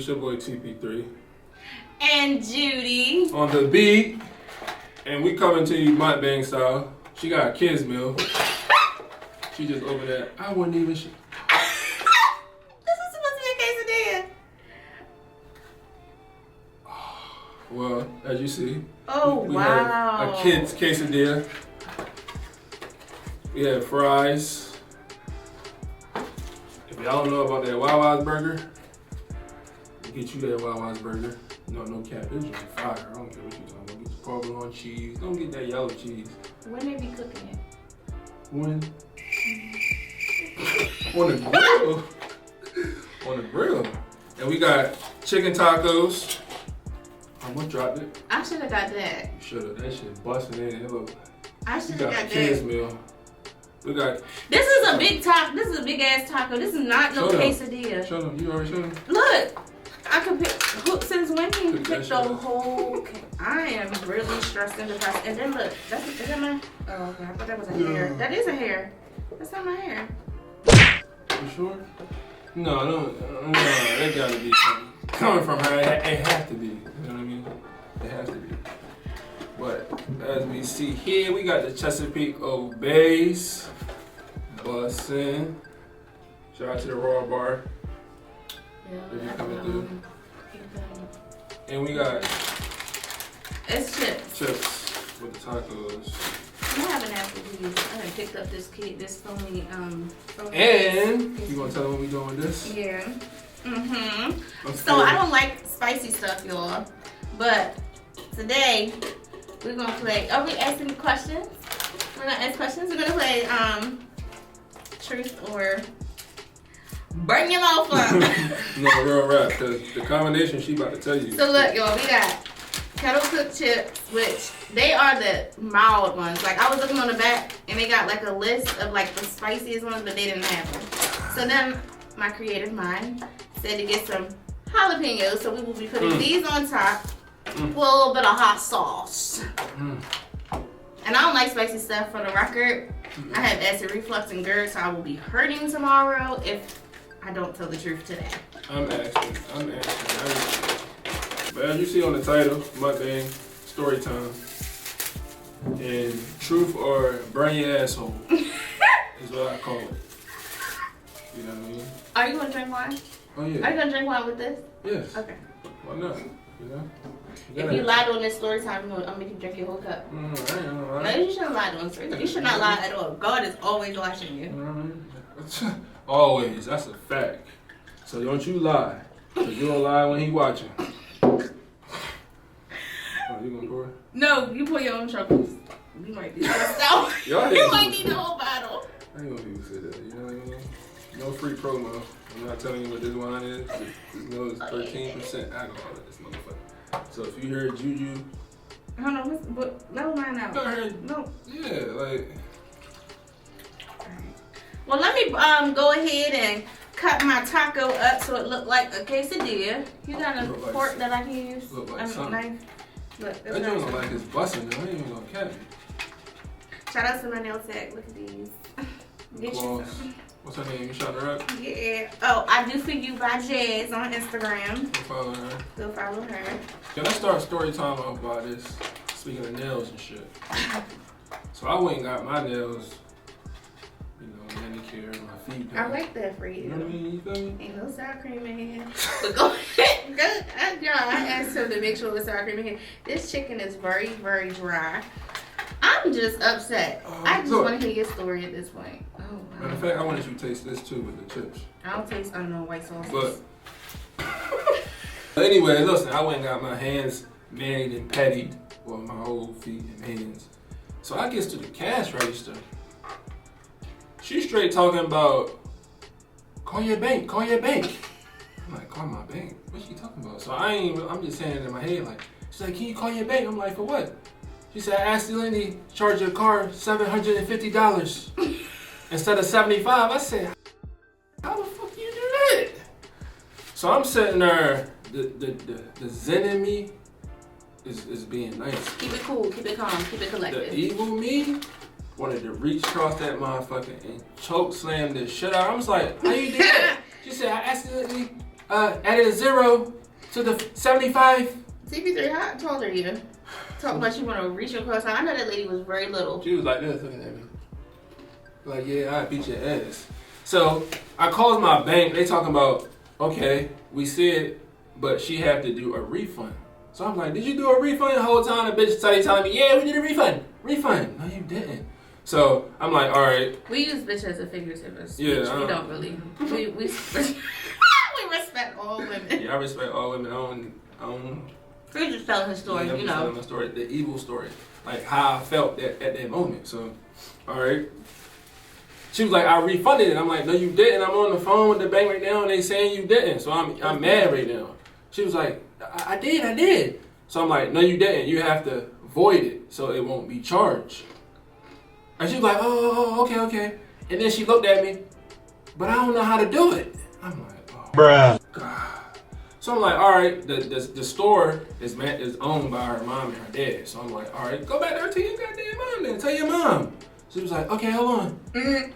your boy TP3. And Judy. On the beat. And we coming to you Mukbang style. She got a kids meal. She just opened that. I wouldn't even... This is supposed to be a quesadilla. Well, as you see. Oh, we wow. have a kid's quesadilla. We have fries. If y'all don't know about that Wawa's burger, we'll get you that Wawa's burger. No cap. This is fire. I don't care what you talking about. Get your provolone cheese. Don't get that yellow cheese. When they be cooking it? When? On the grill. On the grill. And we got chicken tacos. What dropped it? I should have got that. You should have. That shit busting in. Look. I should have got that. Kids meal. We got. This is a big taco. This is a big ass taco. This is not no quesadilla. Show them. You already showed them. Look. I could pick. Since when he picked the whole. I am really stressed and depressed. And then look. Is that my? Oh, okay. I thought that was a hair. That is a hair. That's not my hair. You sure? No. That gotta be something. Coming from her, it has to be. You know what I mean? It has to be. But as we see here, we got the Chesapeake Obeys. Bussin'. Shout out to the Raw Bar. Yeah, coming through. And we got it's chips. Chips with the tacos. I haven't after these. I done picked up this phony And you gonna tell them what we doing with this? Yeah. So I don't like spicy stuff, y'all. But today we're gonna play. Are we asking questions? We're gonna ask questions. We're gonna play truth or burn your mouth up. No, real rap, because the combination she about to tell you. So look, y'all, we got kettle cooked chips, which they are the mild ones. Like I was looking on the back and they got like a list of like the spiciest ones, but they didn't have them. So then my creative mind said to get some jalapenos, so we will be putting these on top with a little bit of hot sauce. And I don't like spicy stuff, for the record. I have acid reflux and GERD, so I will be hurting tomorrow if I don't tell the truth today. I'm asking. But as you see on the title, Mukbang story time. And truth or burn your asshole is what I call it. You know what I mean? Are you gonna drink wine? Oh yeah. Are you gonna drink wine with this? Yes. Okay. Why not? You know? If you lied on this story time, I'll make you drink your whole cup. I ain't gonna lie. No, you shouldn't lie on story time. You should not lie at all. God is always watching you. You know what I mean? Always. That's a fact. So don't you lie. Because you don't lie when he watching. Oh, you gonna pour? No, you pour your own troubles. You might be stressed out. You might need the whole bottle. I ain't gonna people say that. You know what I mean? No free promo. I'm not telling you what this wine is. This note is 13% alcohol in this motherfucker. So if you hear Juju, Hold on, but let mine out. No. Yeah, like. Well, let me go ahead and cut my taco up so it look like a quesadilla. You got a fork that I can use? Look like something. Knife? Look, That joint look like it's busting though. I ain't even gonna catch it. Shout out to my nail tech. Look at these. Get you some. What's her name? You shot her up? Yeah. Oh, I do for you by Jazz on Instagram. Go follow her. Go follow her. Can I start story time off by this? Speaking of nails and shit. So I went and got my nails, you know, manicure, my feet done. I like that for you. You know what I mean? You feel me? Ain't no sour cream in here. But go ahead. I asked him to make sure there's sour cream in here. This chicken is very, very dry. I'm just upset. I just want to hear your story at this point. Oh, wow. Matter of fact, I wanted you to taste this too with the chips. I don't taste unknown white sauce. But anyway, listen, I went and got my hands manied and pettied. Well, my whole feet and hands. So I gets to the cash register. She's straight talking about, call your bank. I'm like, call my bank? What's she talking about? So I'm just saying it in my head like, she's like, can you call your bank? I'm like, for what? She said, I accidentally charged your car $750 instead of $75. I said, how the fuck you do that? So I'm sitting there, the zen in me is being nice. Keep it cool, keep it calm, keep it collected. The evil me wanted to reach across that motherfucker and choke slam this shit out. I was like, how you did that? She said, I accidentally added a 0 to the 75. CP3, how tall are you? Talking about you want to reach across. I know that lady was very little. She was like this, looking at me. Like, yeah, I beat your ass. So I called my bank. They talking about, okay, we said, but she had to do a refund. So I'm like, did you do a refund? The whole time the bitch started telling me, yeah, we did a refund. Refund. No, you didn't. So I'm like, all right. We use bitch as a figurative speech. Yeah, we don't really. We respect all women. Yeah, I respect all women. I don't. He's just telling his story, yeah, you know. Telling my story, the evil story, like how I felt at that moment. So, all right. She was like, I refunded it. I'm like, no, you didn't. I'm on the phone with the bank right now, and they saying you didn't. So I'm mad right now. She was like, I did. So I'm like, no, you didn't. You have to void it so it won't be charged. And she was like, oh, okay. And then she looked at me, but I don't know how to do it. I'm like, oh, bruh. God. So I'm like, all right, the store is owned by her mom and her dad. So I'm like, all right, go back there to your goddamn mom then. Tell your mom. She was like, okay, hold on.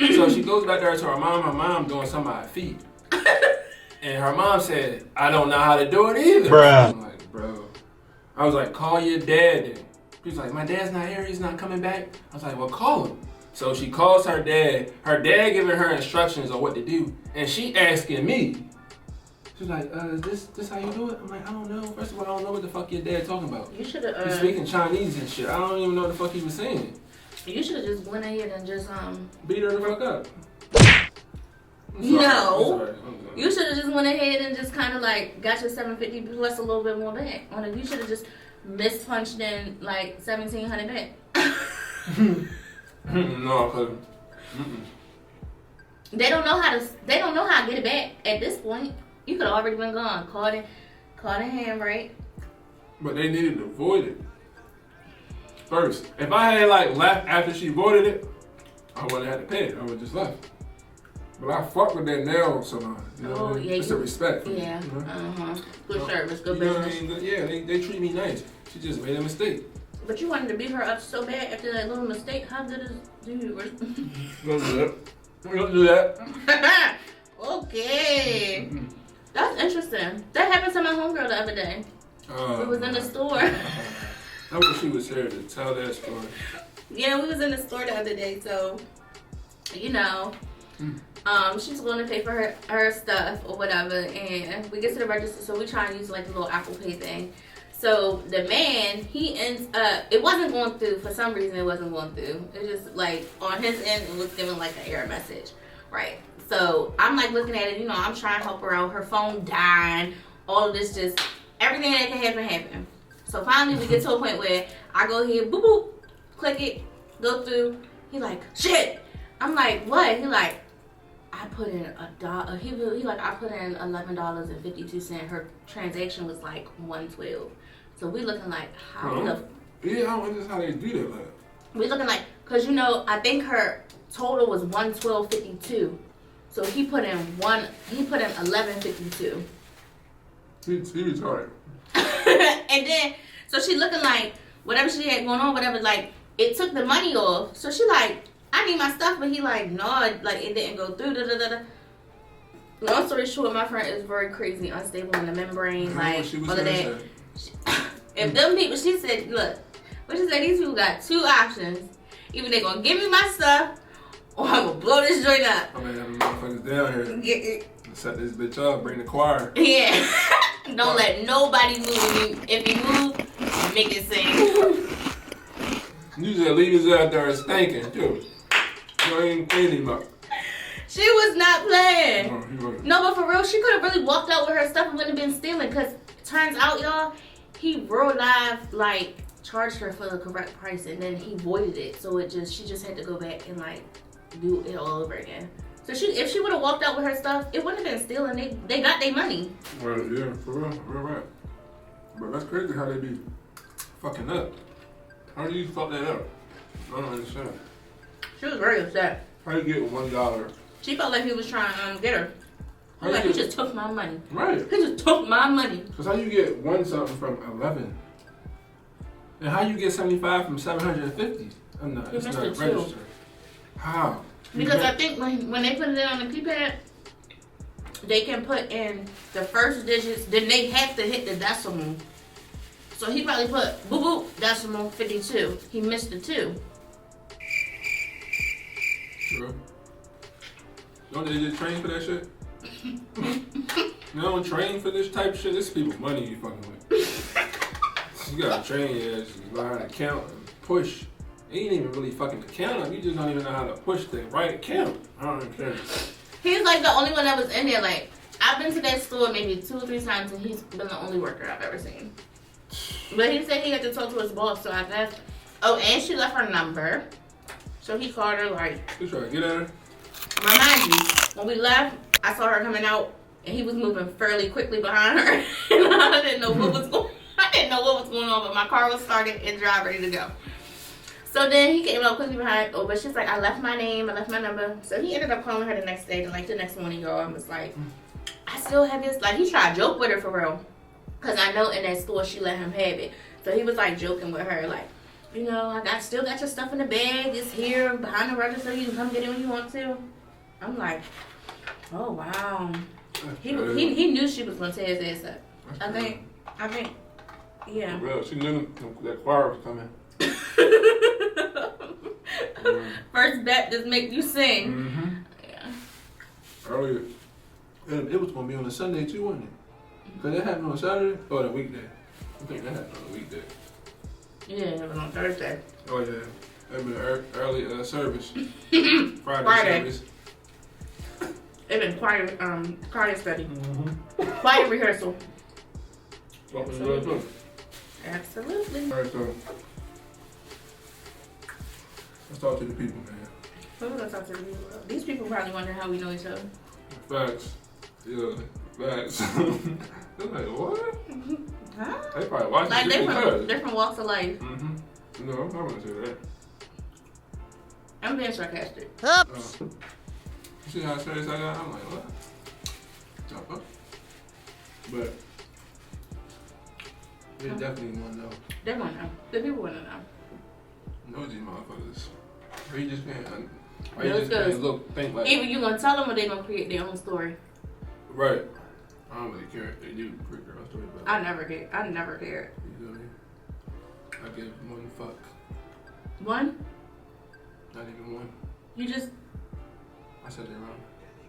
So she goes back there to her mom. Her mom doing something by her feet. And her mom said, I don't know how to do it either. Bruh. I'm like, bro. I was like, call your dad then. She was like, my dad's not here. He's not coming back. I was like, well, call him. So she calls her dad. Her dad giving her instructions on what to do. And she asking me. She was like, is this how you do it? I'm like, I don't know. First of all, I don't know what the fuck your dad talking about. You should have. He's speaking Chinese and shit. I don't even know what the fuck he was saying. You should have just went ahead and just beat her the fuck up. No. You should have just went ahead and just kind of like got your 750 plus a little bit more back on it. You should have just mispunched in like 1,700 back. No, cause they don't know how to get it back at this point. You could have already been gone. Caught in hand, right? But they needed to void it first. If I had like left after she voided it, I wouldn't have had to pay it. I would just left. But I fuck with that nail salon. You know what I mean? Yeah, it's a respect. Yeah. You know? Good service, good you know business. what I mean? Yeah, they treat me nice. She just made a mistake. But you wanted to beat her up so bad after that little mistake. How good is you? Don't do that. Don't do that. Okay. That's interesting. That happened to my homegirl the other day. We was in the store. I wish she was here to tell that story. Yeah, we was in the store the other day, so you know, she's going to pay for her stuff or whatever, and we get to the register, so we try and use like the little Apple Pay thing. So the man, he ends up, it wasn't going through for some reason. It wasn't going through. It just like on his end, it was giving like an error message, right? So I'm like looking at it, you know, I'm trying to help her out. Her phone dying, all of this, just everything that can happen. So finally we get to a point where I go here, boop, boop, click it, go through. He like, shit. I'm like, what? He like, I put in $1. He like, I put in $11.52. Her transaction was like $112. So we looking like, how the? Yeah, I don't understand how they do that. Like. We looking like, cause you know, I think her total was $112.52. So he put in $11.52. He retarded. And then, so she looking like whatever she had going on, whatever, like it took the money off. So she like, I need my stuff, but he like, no, like it didn't go through. Long story short, my friend is very crazy, unstable in the membrane, like all of that. If them people, she said, look, what she said, these people got two options. Either they gonna give me my stuff, or I'm gonna blow this joint up. I'm gonna have the motherfuckers down here. Set this bitch up, bring the choir. Yeah. Don't let nobody move. If you move, make it sing. You just leave us out there stinking, too. You ain't cleaning up. She was not playing. No, but for real, she could have really walked out with her stuff and wouldn't have been stealing. Because turns out, y'all, he real live, like, charged her for the correct price. And then he voided it. So she just had to go back and, like, do it all over again. So if she would have walked out with her stuff, it wouldn't have been stealing. They got their money. Well, yeah, for real right. But that's crazy how they be fucking up. How do you fuck that up? I don't understand. She was very upset. How you get $1? She felt like he was trying to get her. He was like, he just took my money. Right. He just took my money. Cause how you get 1 something from 11? And how you get 75 from 750? I'm not. It's not registered. How? Because I think when they put it in on the keypad, they can put in the first digits, then they have to hit the decimal. So he probably put boop boop decimal 52. He missed the 2. True. Don't they just train for that shit? You don't train for this type of shit. This is people's money you fucking with. You gotta train your ass. You learn how to count and push. You ain't even really fucking count them. You just don't even know how to push the right count. I don't understand. He's like the only one that was in there. Like, I've been to that store maybe 2 or 3 times, and he's been the only worker I've ever seen. But he said he had to talk to his boss, so I guess. Oh, and she left her number. So he called her like. You trying to get at her? Remind you, when we left, I saw her coming out, and he was moving fairly quickly behind her. And I didn't know what was going. I didn't know what was going on, but my car was started and drive ready to go. So then he came up quickly behind. Oh, but she's like, I left my name, I left my number. So he ended up calling her the next day, like the next morning, y'all, and was like, I still have this. Like, he tried to joke with her for real. Because I know in that store she let him have it. So he was like joking with her, like, you know, I still got your stuff in the bag. It's here behind the register. You can come get it when you want to. I'm like, oh, wow. He knew she was going to tear his ass up. I think, yeah. Well, she knew that choir was coming. First Baptist make you sing. Mm-hmm. Yeah. Earlier, it was going to be on a Sunday too, wasn't it? Because that happened on Saturday or the weekday? I think that happened on the weekday. Yeah, it was on Thursday. Oh, yeah. That been an early service. Friday service. It been choir study. Mm-hmm. Choir rehearsal. Absolutely. Absolutely. All right, so let's talk to the people, man. Who we gonna talk to the people? These people probably wonder how we know each other. Facts. Yeah, facts. They're like, what? Huh? They probably watch like it. different walks of life. Mm-hmm. No, I'm not gonna say that. I'm being sarcastic. Oops. You see how serious I got? I'm like, what? Chop up. But they definitely want to know. They want to know. The people want to know. Nosy motherfuckers. Or you just can't. Or No, you just can't think like. Either you gonna tell them or they gonna create their own story. Right. I don't really care if they do create their own story. But I never cared. You know, I give one fuck. One? Not even one. You just. I said that wrong.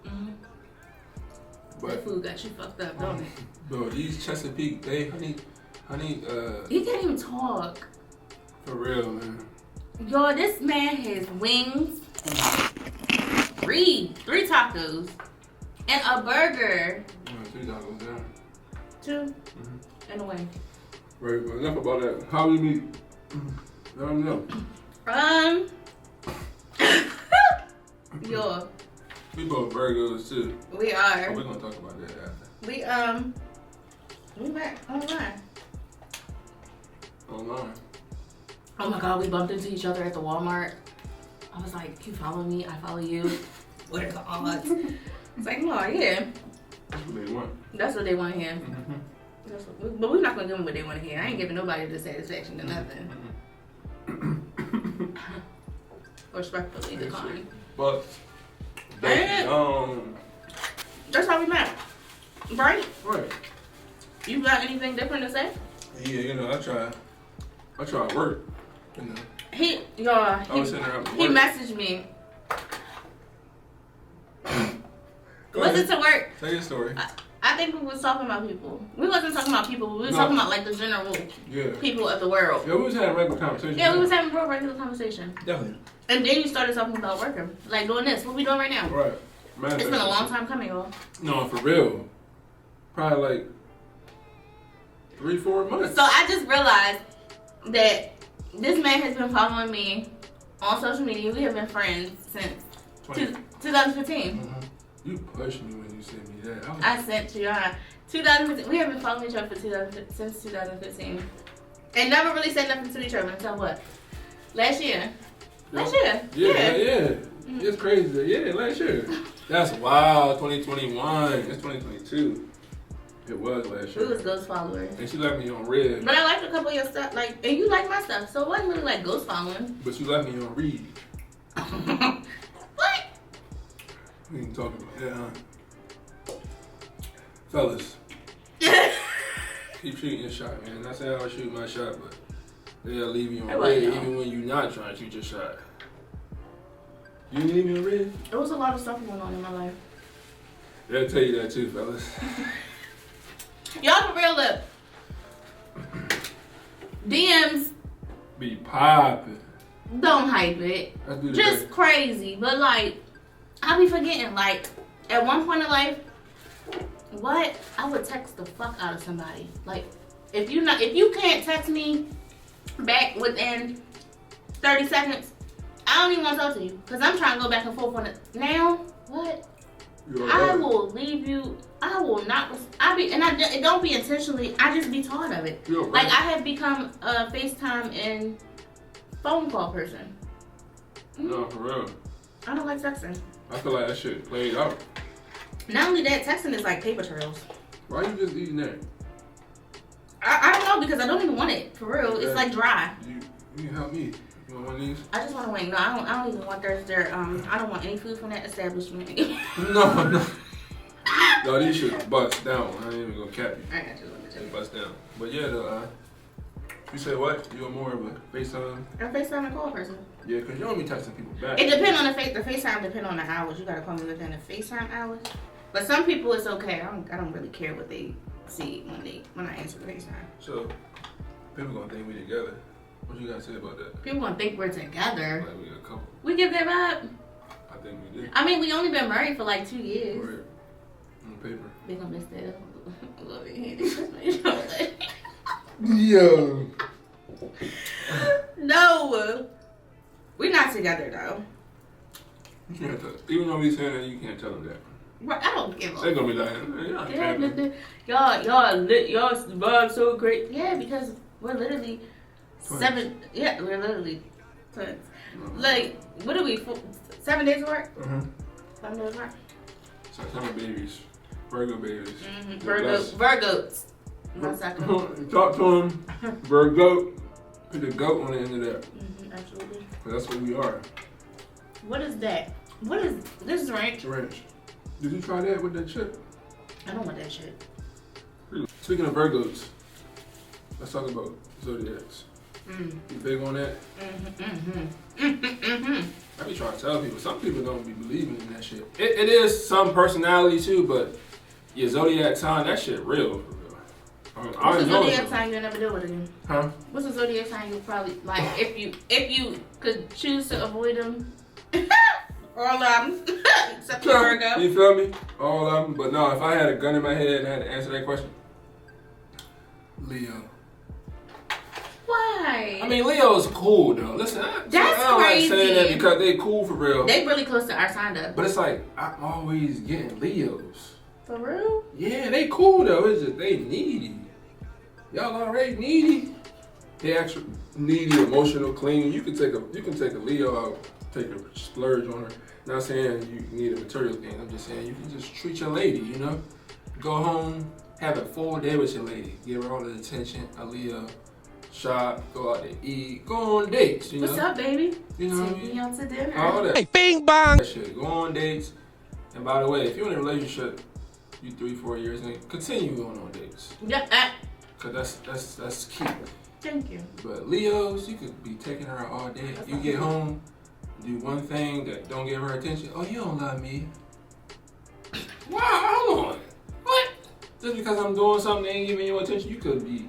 Mm-hmm. But That food got you fucked up, don't it? bro, these Chesapeake, they honey. You can't even talk. For real, man. Yo, this man has wings, 3 tacos, and a burger. 2 tacos down. 2 Mm-hmm. and a wing. Right, but enough about that. How we meet? I don't know. Yo, We both Virgos too. we are. Oh, we're gonna talk about that after. We met online. Online. Oh my God, we bumped into each other at the Walmart. I was like, you follow me, I follow you. What are the odds? It's like, no, yeah. That's what they want. That's what they want to hear. Mm-hmm. But we're not going to give them what they want to hear. I ain't giving nobody the satisfaction to nothing. Respectfully decline. But That's how we met. Right? right. You got anything different to say? Yeah, you know, I try to work. You know. He messaged me. Was it to work? Tell your story. I think we was talking about people. We wasn't talking about people. We was talking about like the general people of the world. Yeah, we was having a regular conversation. Yeah, we was having a regular conversation. Definitely. And then you started talking about working. Like doing this. What we doing right now? Right. It's been a long time coming, y'all. No, for real. Probably like 3-4 months. So I just realized that this man has been following me on social media. We have been friends since 2015. Mm-hmm. You pushed me when you sent me that. I sent you 2015. We have been following each other since 2015. And never really said nothing to each other until what? Last year. Last year. Yeah. It's crazy. Yeah, last year. That's wild. 2021. It's 2022. It was last year. We was ghost followers. And she left me on red. But I liked a couple of your stuff, like, and you like my stuff, so it wasn't really like ghost following. But you left me on read. What? We can talk about that, huh? Fellas, keep shooting your shot, man. Not saying I don't shoot my shot, but they'll leave you on red even when you're not trying to shoot your shot. You didn't leave me on red? There was a lot of stuff going on in my life. They'll tell you that too, fellas. Y'all for real, look. DMs. Be popping. Don't hype it. Just crazy. But like, I be forgetting, like, at one point in life, what? I would text the fuck out of somebody. Like, if you can't text me back within 30 seconds, I don't even want to talk to you. Because I'm trying to go back and forth on it. Now, what? I will leave you. I will not. It don't be intentionally. I just be tired of it. Like, I have become a FaceTime and phone call person. No, for real. I don't like texting. I feel like that shit played out. Not only that, texting is like paper trails. Why you just eating that? I don't know, because I don't even want it. For real, okay. It's like dry. You can help me. You want one of these? I just want to wing. No, I don't even want their I don't want any food from that establishment. No. No, these shit bust down. I ain't even gonna cap you. I got you. They bust down. But yeah, though, you said what? You're more of a FaceTime? A FaceTime and call person. Yeah, because you don't be texting people back. It depends on the FaceTime depends on the hours. You gotta call me within the FaceTime hours. But some people it's okay. I don't really care what they see when I answer the FaceTime. So people gonna think we together. What you gotta say about that? People gonna think we're together. Like we a couple. We give them up. I think we did. I mean, we only been married for like 2 years. Right. On paper. They gonna miss that. Love it. Yo. No. We're not together though. You can't tell. Even though we saying that, you can't tell them that. Right, I don't give a. They're gonna be like, y'all vibe so great. Yeah, because we're literally twins. We're literally twins. Like, what are we? 7 days of work? 7 days of work. September babies, Virgo babies. Virgos. Talk to them, Virgo. Put the goat on the end of that. Absolutely. That's what we are. What is that? What is this? Is ranch? Ranch. Did you try that with that chip? I don't want that shit. Speaking of Virgos, let's talk about zodiacs. You big on that? I be trying to tell people. Some people don't be believing in that shit. It is some personality too, but your zodiac sign, that shit real. What's the zodiac sign you'll never deal with again? Huh? What's the zodiac sign you probably like if you could choose to avoid them? All of them, except for Virgo. You feel me? All of them. But no, if I had a gun in my head and I had to answer that question, Leo. Why? I mean, Leo's cool though. Listen, I don't crazy. like saying that because they cool for real. They really close to our sign though. But it's like I'm always getting Leos. For real? Yeah, they cool though. It's just they needy. Y'all already needy. They actually needy, emotional, clingy. You can take a Leo out, take a splurge on her. Not saying you need a material thing. I'm just saying you can just treat your lady. You know, go home, have a full day with your lady, give her all the attention. A Leo. Shop, go out to eat, go on dates, you know. What's up, baby? You know Take me out to dinner. All that. Hey, bing bong. That shit. Go on dates. And by the way, if you're in a relationship, you 3-4 years in, continue going on dates. Yeah. Cause that's key. Thank you. But Leos, you could be taking her out all day. You get home, do one thing that don't give her attention. Oh, you don't love me. Wow, hold on. What? Just because I'm doing something that ain't giving you attention, you could be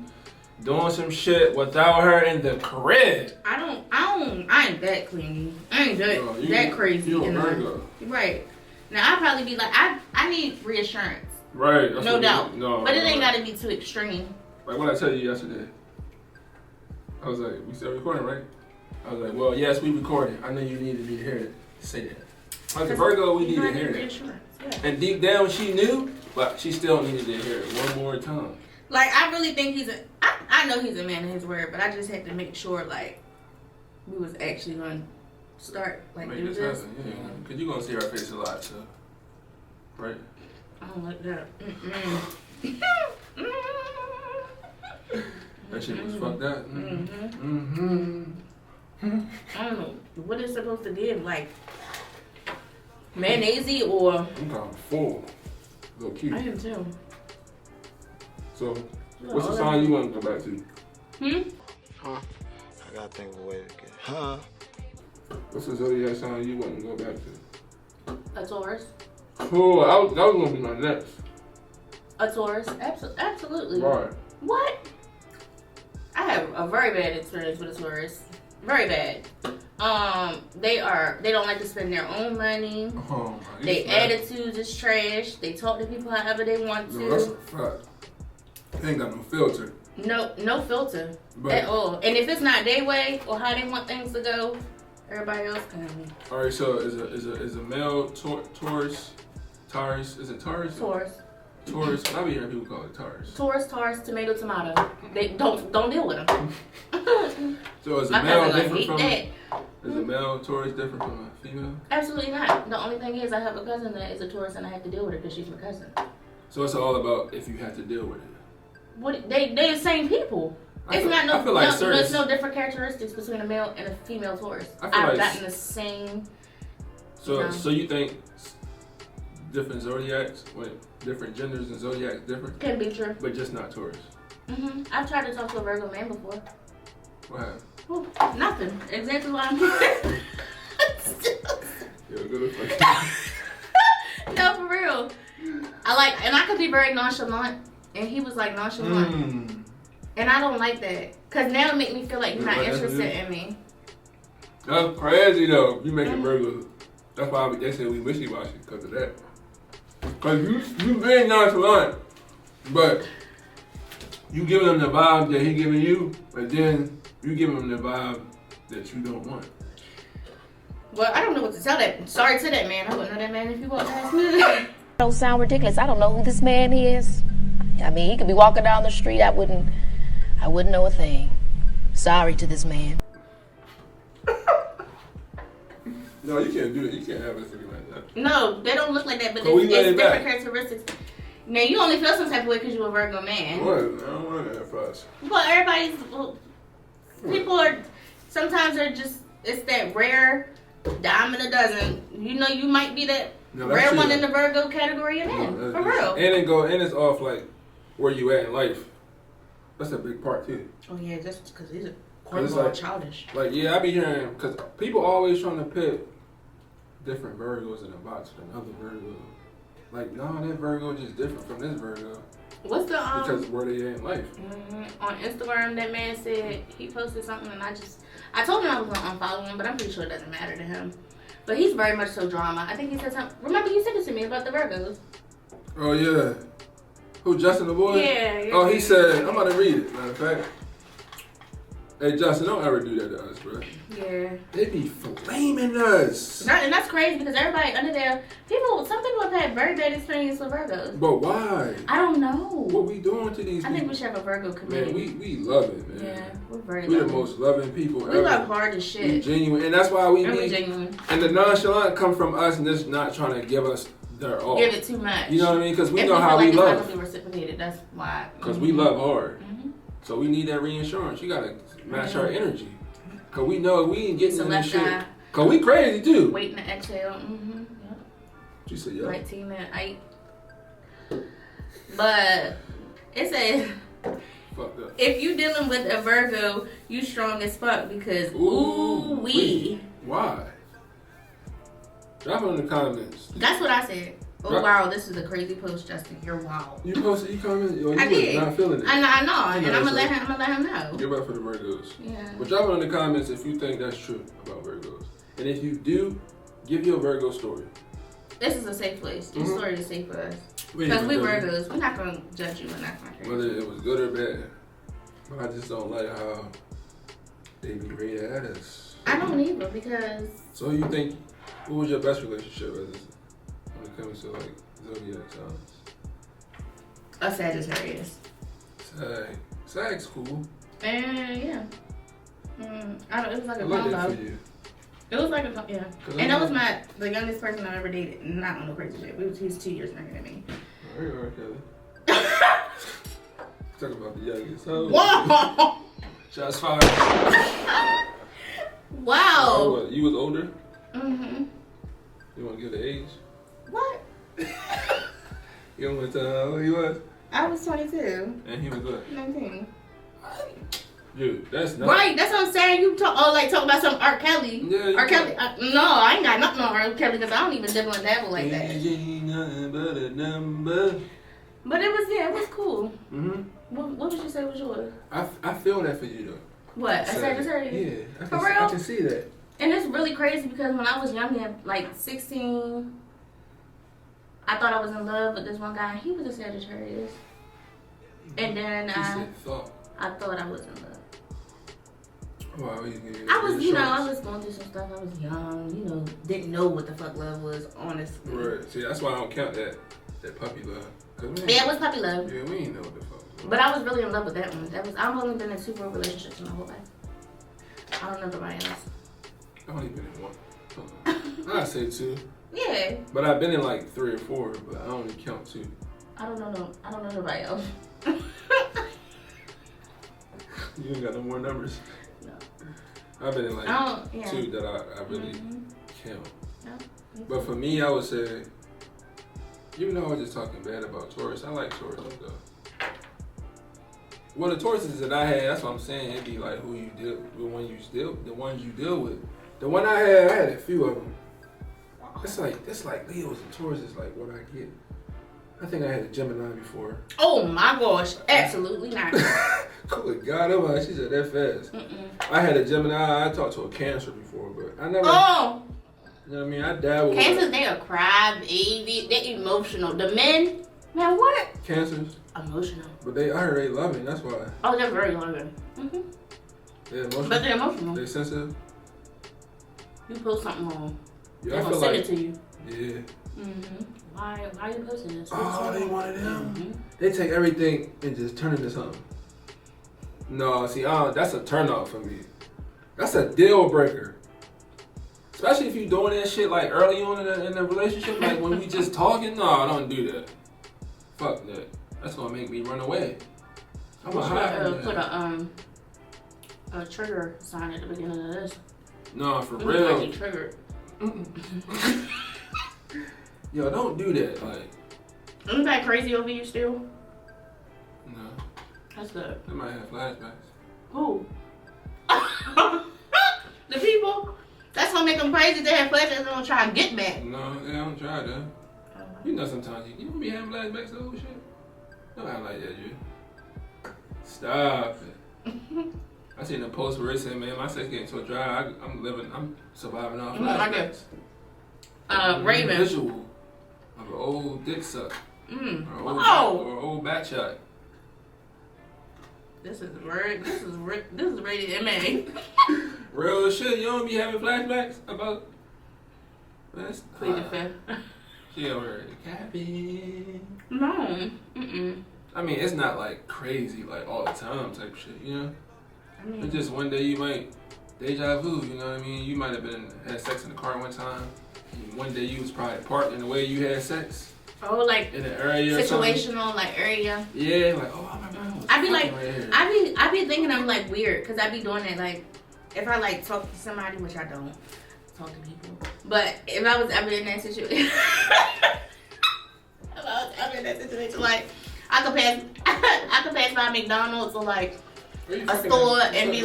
doing some shit without her in the crib. I ain't that clingy. I ain't that crazy. You don't Virgo. Right. Now I'd probably be like, I need reassurance. Right. No doubt. No. But it ain't gotta be too extreme. Like what I tell you yesterday. I was like, we still recording, right? I was like, well, yes, we recorded. I know you needed me to hear it. Say that. I was like, Virgo, we need to hear that. Yeah. And deep down she knew, but she still needed to hear it one more time. Like, I really think I know he's a man of his word, but I just had to make sure, like, we was actually going to start, like, make do this. Happen, yeah. Because you're going to see her face a lot, so. Right? I don't like that. That shit was fucked up. I don't know. What is supposed to give? Like, mayonnaise or... I'm kind of full. Little cute. I am too. So, what's the sign you want to go back to? Huh? I gotta think of a way to get. Huh? What's the zodiac sign you want to go back to? A Taurus. Cool. That was gonna be my next. A Taurus. Absolutely. Right. What? I have a very bad experience with a Taurus. Very bad. They don't like to spend their own money. Oh, Their attitudes is trash. They talk to people however they want to. No, that's a fact. They ain't got no filter. No filter at all. And if it's not their way or how they want things to go, everybody else can. All right, so is a male Taurus? Taurus, is it Taurus? Taurus. I be hearing people call it Taurus. Taurus, tomato. They don't deal with them. So is a male different from? Is a male Taurus different from a female? Absolutely not. The only thing is, I have a cousin that is a Taurus, and I have to deal with her because she's my cousin. So it's all about if you have to deal with it. What they the same people. There's no different characteristics between a male and a female Taurus. I've gotten the same. So you think different zodiacs, different genders and zodiacs different? Can be true. But just not Taurus. I've tried to talk to a Virgo man before. What happened? Well, nothing. Exactly what I'm doing. No, for real. And I could be very nonchalant, and he was like nonchalant. And I don't like that. Because now it makes me feel like you're not interested in me. That's crazy though. You make it Virgo. That's why they say we wishy-washy because of that. Because you being nonchalant, but you giving them the vibe that he giving you, but then you giving them the vibe that you don't want. Well, I don't know what to tell that. Sorry to that man. I wouldn't know that man if you walked past me. Don't sound ridiculous. I don't know who this man is. I mean, he could be walking down the street. I wouldn't know a thing. Sorry to this man. No, you can't do it. You can't have it looking like that. No, they don't look like that, but it's different characteristics. Now, you only feel some type of way because you're a Virgo man. What? I don't want that fast. Well, people are, sometimes they're just, it's that rare dime in a dozen. You know, you might be that rare one in the Virgo category you're in. For real. And it's off like where you at in life. That's a big part too. Oh yeah, just because he's a cornball childish. Like, yeah, I be hearing, because people always trying to put different Virgos in a box with another Virgo. Like, no, that Virgo just different from this Virgo. What's the because where they at in life. On Instagram, that man said he posted something, and I told him I was gonna unfollow him, but I'm pretty sure it doesn't matter to him. But he's very much so drama. I think he said something. Remember, you said it to me about the Virgos. Oh yeah. Who, Justin the boy? Yeah. Oh, he said, I'm about to read it. Matter of fact. Hey Justin, don't ever do that to us, bro. Yeah. They be flaming us. And that's crazy because everybody under there, some people have had very bad experience with Virgos. But why? I don't know. What we doing to these people? I think we should have a Virgo community. Man, we love it, man. Yeah, we're very We're the most loving people ever. We love hard as shit. We genuine. And that's why we need. Genuine. And the nonchalant come from us and just not trying to give us their all. Give it too much. You know what I mean? Because we know how we love. It's not going to be reciprocated. That's why. Because we love hard. So we need that reinsurance. You got to match our energy. Because we know we ain't getting in this shit. Because we crazy too. Waiting to exhale. Yep. She said, yeah. 19 minute eight. But it says, if you dealing with a Virgo, you strong as fuck because ooh wee. Why? Drop it in the comments. That's what I said. Oh wow, this is a crazy post, Justin. You're wild. You posted, you commented? Yo, I did. Not feeling it. I know, and I'm gonna let him know. Give up for the Virgos. Yeah. But drop it in the comments if you think that's true about Virgos, and if you do, give your Virgo story. This is a safe place. Your story is safe for us. Because we Virgos, we're not gonna judge you. We're not gonna care. Whether it was good or bad, but I just don't like how they be rated at us. I don't either because. So you think, what was your best relationship when it comes to like zodiac signs? A Sagittarius. Sag's cool. Yeah. It was like a combo. combo. It was like a yeah. And that was the youngest person I ever dated. Not on no crazy shit. He's 2 years younger than me. Alright, Kelly. Talk about the youngest. Whoa! Shots fired. Wow. What, you was older? Mm-hmm. You want to give the age? What? You don't want to tell how old he was? I was 22. And he was what? 19. Dude, that's not Right, that's what I'm saying. You talk about some R. Kelly. Yeah, R. Kelly. No, I ain't got nothing on R. Kelly because I don't even dibble and dabble like that. nothing but a number. But it was cool. Mm-hmm. What would you say was yours? I feel that for you though. What? A Sagittarius? Yeah, For real? I can see that. And it's really crazy because when I was young, like 16, I thought I was in love with this one guy. He was a Sagittarius. And then I thought I was in love. Well, I was going through some stuff. I was young, didn't know what the fuck love was, honestly. Right. See, that's why I don't count that puppy love. Yeah, it was puppy love. Yeah, we ain't know what the fuck. But I was really in love with that one. I've only been in 2 real relationships in my whole life. I don't know nobody else. I've only been in 1. I'd say 2. Yeah. But I've been in like 3 or 4, but I only count 2. I don't know nobody else. You ain't got no more numbers? No. I've been in like 2 that I really count. No. But for me, I would say, even though I was just talking bad about Taurus, I like Taurus though. Well, the Tauruses that I had, that's what I'm saying. It'd be like who you deal, the ones you deal with. The one I had a few of them. It's like Leos and Tauruses, like what I get. I think I had a Gemini before. Oh my gosh, absolutely not. Good God, she said that fast. I had a Gemini. I talked to a Cancer before, but I never. Oh. You know what I mean? I dabbled. Cancers, they are cry-baby. They're emotional. The men, man, what? Cancers. Emotional. But I heard they loving. That's why. Oh, they're very loving. They're emotional. But they're emotional. They're sensitive. You post something wrong. Yeah, they're gonna send it to you. Yeah. Why are you posting this? Oh, they wanted them. They take everything and just turn it into something. No, see, that's a turn off for me. That's a deal breaker. Especially if you doing that shit like early on in the relationship, like when we just talking. No, I don't do that. Fuck that. That's gonna make me run away. I'm gonna put a trigger sign at the beginning of this. No, for real. Might be triggered. Yo, don't do that. Like, isn't that crazy over you still? No. That's good. They might have flashbacks. Who? The people? That's what make them crazy. They have flashbacks. They don't try to get back. No, they don't try that. You know, sometimes you don't be having flashbacks to old shit. Don't act like that, you. Stop it. I seen a post where it said, "Man, my sex getting so dry. I'm surviving off flashbacks." Raven. Visual of an old dick suck. Or an old back shot. This is rated MA. Real shit. You don't be having flashbacks about. Plead the fifth. She already capping. No. I mean, it's not like crazy, like all the time type shit, you know? I mean, But just one day you might deja vu, you know what I mean? You might have had sex in the car one time. And one day you was probably parked in the way you had sex. Oh, like in the area. Situational, like area. Yeah, like my God. I be thinking I'm like weird because I be doing it like if I like talk to somebody, which I don't talk to people. But if I was ever in that situation, like I could pass by McDonald's or like a store and be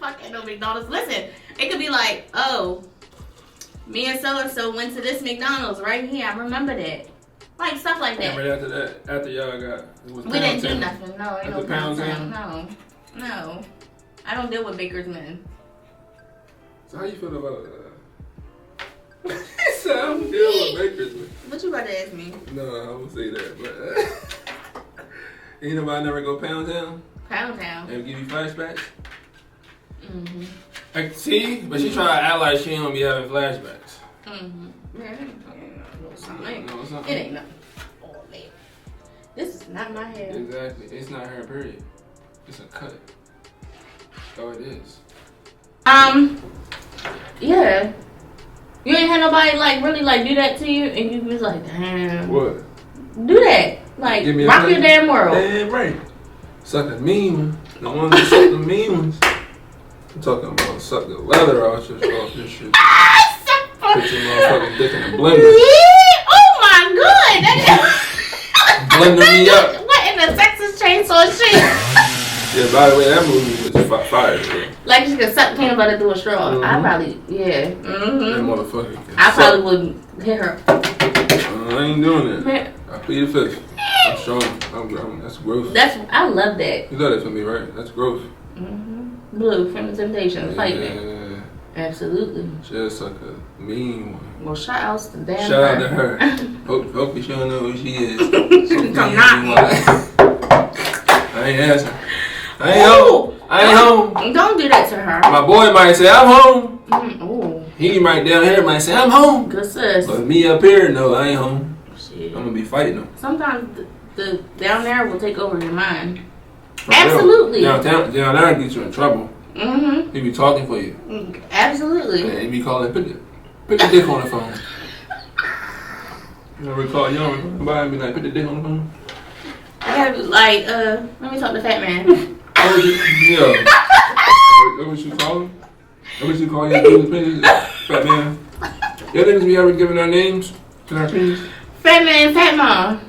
fucking no McDonald's. Listen, it could be like, oh, me and so went to this McDonald's right here. I remember that. Like stuff like that. Remember after y'all got we didn't do nothing. No, ain't no Pound Town. No. I don't deal with baker's men. So how you feel about so I don't deal with baker's men. What you about to ask me? No, I won't say that, but ain't nobody never go Pound Town? Pound Town. And give you flashbacks? Like, see? But she try to act like she don't be having flashbacks. Yeah, Something. It ain't nothing. Oh man, this is not my hair. Exactly, it's not her period. It's a cut. Oh, it is. Yeah. You ain't had nobody like really like do that to you, and you was like, damn. What? Do that, like rock your damn world. Damn right. Suck a mean one. The ones that suck the mean ones. I'm talking about suck the leather off your shit. Put your motherfucking dick in the blender. Oh my god! blending me up. What in the Texas Chainsaw shit? Yeah, by the way, that movie was fire. Bro. Like she could suck peanut butter through a straw. Mm-hmm. I probably, yeah. That Mm-hmm. motherfucker. I probably would hit her. I ain't doing that. Man. I plead the fifth. I'm showing. That's gross. I love that. You know that for me, right? That's gross. Mm-hmm. Blue from the Temptations. Fight me. Yeah. Absolutely. Just like a mean one. Well, shout outs to damn Shout out to her. Hope she don't know who she is. Come not. I ain't answering. I ain't home. I ain't home. Don't do that to her. My boy might say, I'm home. Ooh. He right down here might say, I'm home. Good sis. But me up here, no, I ain't home. Shit. I'm going to be fighting them. Sometimes the down there will take over your mind. For Absolutely. Real. Down there gets you in trouble. Mm-hmm. He be talking for you. Absolutely. And he be calling, put the dick on the phone. You don't recall somebody be like, put the dick on the phone? I have like, let me talk to Fat Man. Yeah. What was you calling? What was you calling your business penis? Fat Man. Y'all niggas be ever giving our names to our penis? Fat Man, Fat Mom.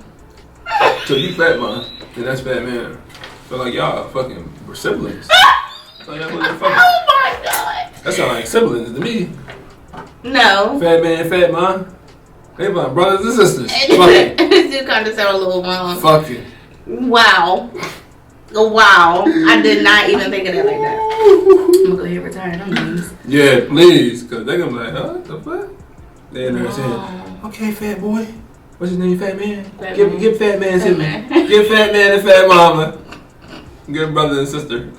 So you Fat Man, and that's Fat Man. So like y'all fucking were siblings. So y'all motherfuckers. Oh my god. That sound like siblings to me. No. Fat Man, Fat Man. They my brothers and sisters. Fucking. This do kind of sound a little wrong. Fucking. Wow. Wow. I did not even think of that like that. I'm gonna go ahead and retire them names. Yeah, please. Cause they gonna be like, huh? What the fuck? They in there saying, okay, fat boy. What's his name, Fat Man? Give Fat Man to me. Give Fat Man and Fat Mama. Good brother and sister.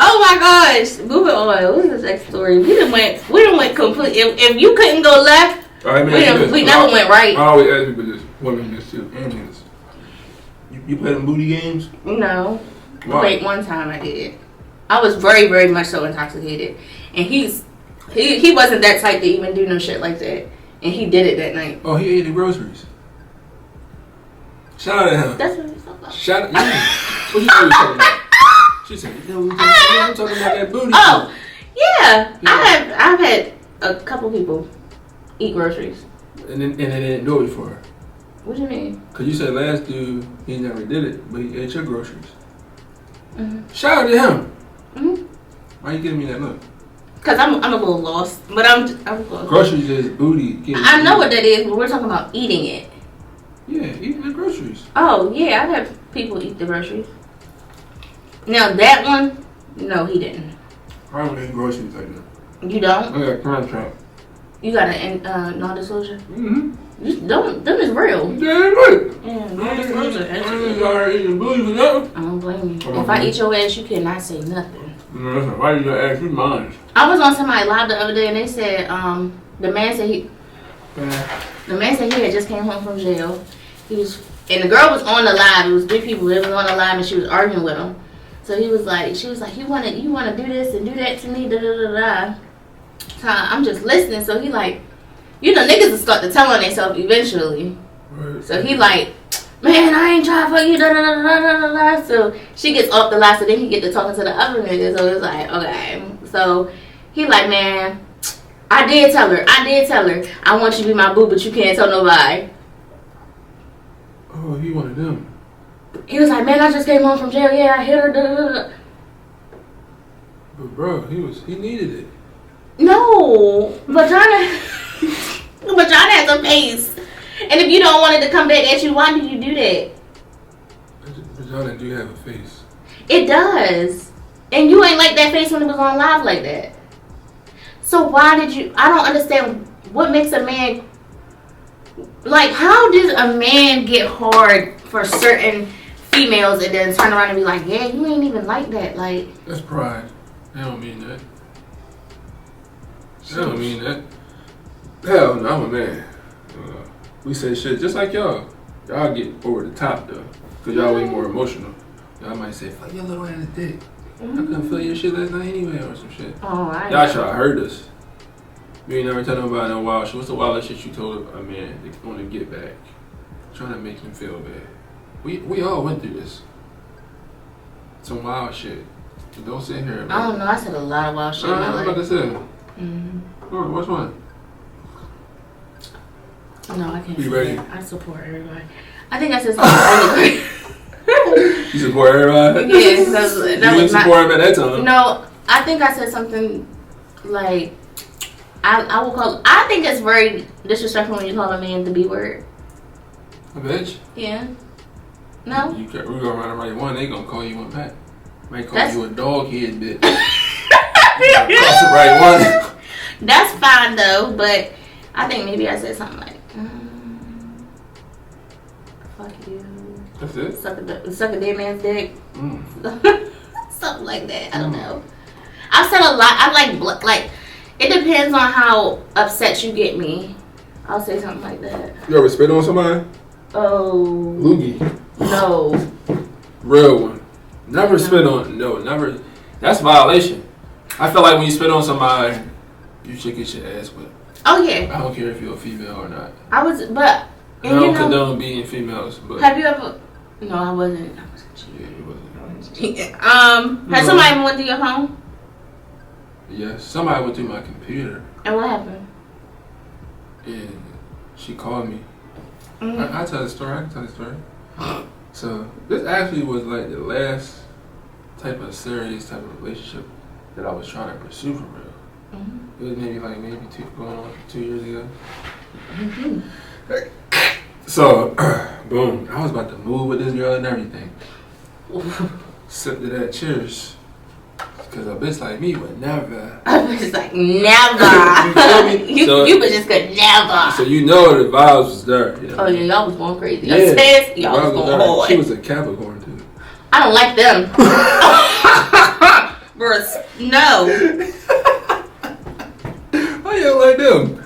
Oh my gosh. Moving on. What is the next story? We done went complete. If you couldn't go left, All right, we never went right. I always ask people this. Women this too. And this. You play them booty games? No. Why? Wait, one time I did. I was very, very much so intoxicated. And he wasn't that type to even do no shit like that. And he did it that night. Oh, he ate the groceries. Shout out to him. That's what he's talking about. Shout out. Yeah. What you talking about? She said, you know, I'm talking about that booty. Oh, yeah. I've had a couple people eat groceries. And they didn't do it for her. What do you mean? Cause you said last dude, he never did it, but he ate your groceries. Mm-hmm. Shout out to him. Mm-hmm. Why you giving me that look? Cause I'm a little lost, but I'm close. Groceries is booty. I know what that is, but we're talking about eating it. Yeah, eating the groceries. Oh yeah, I've had people eat the groceries. Now that one, no, he didn't. I don't eat groceries like that. You don't? I got a contract. You got a non-disclosure? Mm-hmm. You don't. Them is real. Damn right. Yeah, non-disclosure. I ain't already eating booty for nothing. I don't blame you. Oh, If I eat your ass, you cannot say nothing. Listen, why you gonna ask me mine? I was on somebody live the other day and they said the man said he had just came home from jail. And the girl was on the live. It was 3 people. They was on the live and she was arguing with him. So she was like, you wanna do this and do that to me, da da da da. So I'm just listening. So he like, niggas will start to tell on themselves eventually. Right. So he like, man, I ain't trying to fuck you, da da da da da da. So she gets off the live, so then he get to talking to the other nigga. So it's like, okay. So he like, man, I did tell her, I want you to be my boo, but you can't tell nobody. Oh, he wanted them. He was like, man, I just came home from jail. Yeah, I hit her. Da, da, da. But bro, he needed it. No, vagina has a face. And if you don't want it to come back at you, why did you do that? Vagina do have a face. It does. And you ain't like that face when it was on live like that. So why did you... I don't understand what makes a man... Like, how does a man get hard for certain females and then turn around and be like, yeah, you ain't even like that. Like... That's pride. I don't mean that. I don't mean that. Hell no, I'm a man. We say shit just like y'all. Y'all get over the top though. Cause y'all way more emotional. Y'all might say, fuck your little ass dick. I couldn't feel your shit last night anyway or some shit. Oh, I Y'all try to hurt us. You ain't never tell nobody no wild shit. What's the wildest shit you told a man that want to get back? Trying to make him feel bad. We all went through this. Some wild shit. So don't sit here. I don't know. I said a lot of wild shit in my I'm life. about to say. Mm-hmm. Oh, which one? No, I can't. You ready? I support everybody. I think I said something really great. You support everybody? Yeah, because that you didn't was support him at that time. No, I think I said something like, I will call. I think it's very disrespectful when you call a man the B word. A bitch? Yeah. No. We're gonna run the right one. They gonna call you one back. Might call you a dog head bitch. That's the right one. That's fine though, but I think maybe I said something like, "Fuck you." That's it. Suck a dead man's dick. Something like that. I don't know. I've said a lot. I like. It depends on how upset you get me. I'll say something like that. You ever spit on somebody? Oh. Loogie. No. Real one. Never spit on. No, never. That's violation. I feel like when you spit on somebody, you should get your ass whipped. Oh yeah. I don't care if you're a female or not. But. I don't condone being females, but. Have you ever? No, I wasn't. Yeah, you wasn't. Has somebody ever went through your phone? Yes, somebody went through my computer. And what happened? And she called me. Mm-hmm. I tell the story. I can tell the story. So this actually was like the last type of serious type of relationship that I was trying to pursue for real. Mm-hmm. It was maybe 2 years ago. Mm-hmm. So boom, I was about to move with this girl and everything. Sip to that, cheers. Because a bitch like me would never. A bitch like never. You feel me? You bitches could never. So you know the vibes was there. You know? Oh yeah, y'all was going crazy. Yeah, Upstairs, y'all was going hard. She was a Capricorn too. I don't like them. Bruh, no. How you don't like them?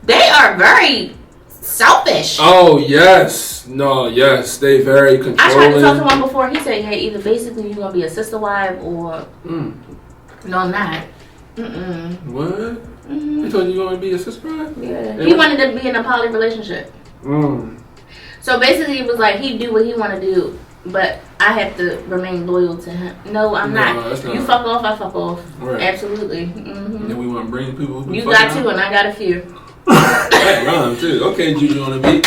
They are very selfish. Oh yes, no, yes, they very controlling. I tried to talk to one before. He said, "Hey, either basically you're gonna be a sister wife or no, I'm not." What? Mm-hmm. He told you gonna be a sister wife? Yeah. He wanted to be in a poly relationship. So basically, it was like he do what he want to do, but I have to remain loyal to him. No, I'm not. You fuck off, I fuck off. Right. Absolutely. Mm-hmm. And we want to bring people. You got two, and I got a few. That rhyme too. Okay, Juju on the beat.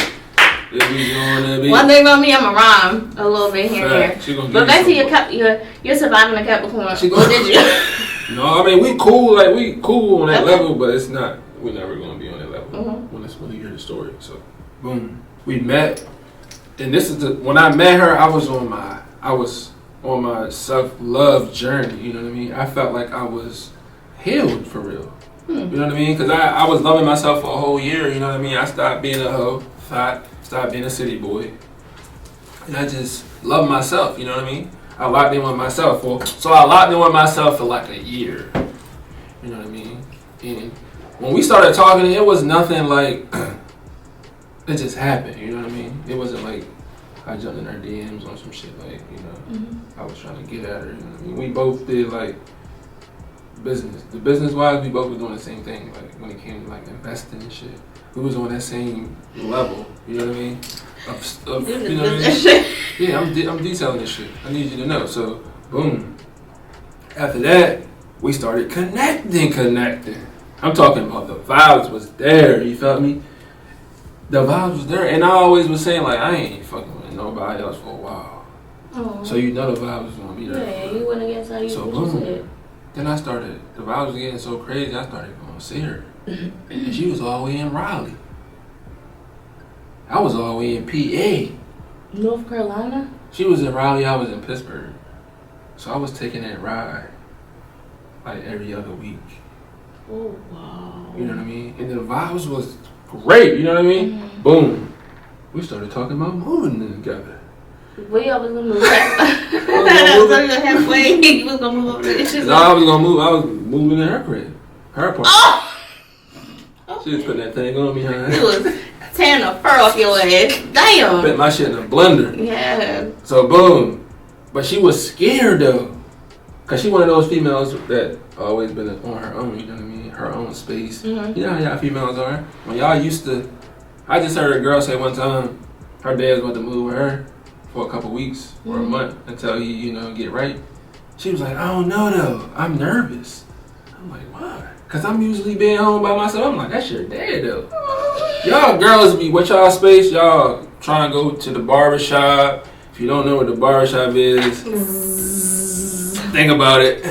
One thing about me, I'm a rhyme a little bit here and there. But back to you're surviving a Capricorn. Or did you? No, I mean we cool on that level, but it's not. We're never gonna be on that level when you hear the story. So, boom, we met, and this is when I met her. I was on my self-love journey. You know what I mean? I felt like I was healed for real. You know what I mean? Because I was loving myself for a whole year. You know what I mean? I stopped being a hoe, stopped being a city boy, and I just love myself. You know what I mean? I locked in with myself I locked in with myself for like a year. You know what I mean? And when we started talking, it was nothing like it just happened. You know what I mean? It wasn't like I jumped in her DMs on some shit like I was trying to get at her. You know what I mean? We both did like business wise, we both were doing the same thing. Like when it came to like investing and shit, we was on that same level. You know what I mean? You know what I mean? Yeah, I'm detailing this shit. I need you to know. So boom. After that, we started connecting. I'm talking about the vibes was there. You felt me? The vibes was there, and I always was saying like I ain't fucking with nobody else for a while. Oh. So you know the vibes was gonna be there. Yeah, you went against how you said. Then the vibes was getting so crazy, I started going to see her. And she was all the way in Raleigh. I was all the way in PA. North Carolina? She was in Raleigh, I was in Pittsburgh. So I was taking that ride like every other week. Oh, wow. You know what I mean? And the vibes was great, you know what I mean? Mm-hmm. Boom. We started talking about moving together. Where y'all was gonna move? Halfway. You was gonna move over to No, I was moving in her crib. Her apartment. Oh! Okay. She was putting that thing on me, huh? You was tearing the fur off your ass. Damn. Put my shit in a blender. Yeah. So boom. But she was scared though. Cause she one of those females that always been on her own, you know what I mean? Her own space. Mm-hmm. You know how y'all females are? When y'all used to, I just heard a girl say one time, her dad was about to move with her for a couple weeks or a month until he, get right. She was like, I don't know though. I'm nervous. I'm like, why? Cause I'm usually being home by myself. I'm like, that's your dad though. Y'all girls be with y'all space. Y'all trying to go to the barbershop. If you don't know what the barbershop is, think about it.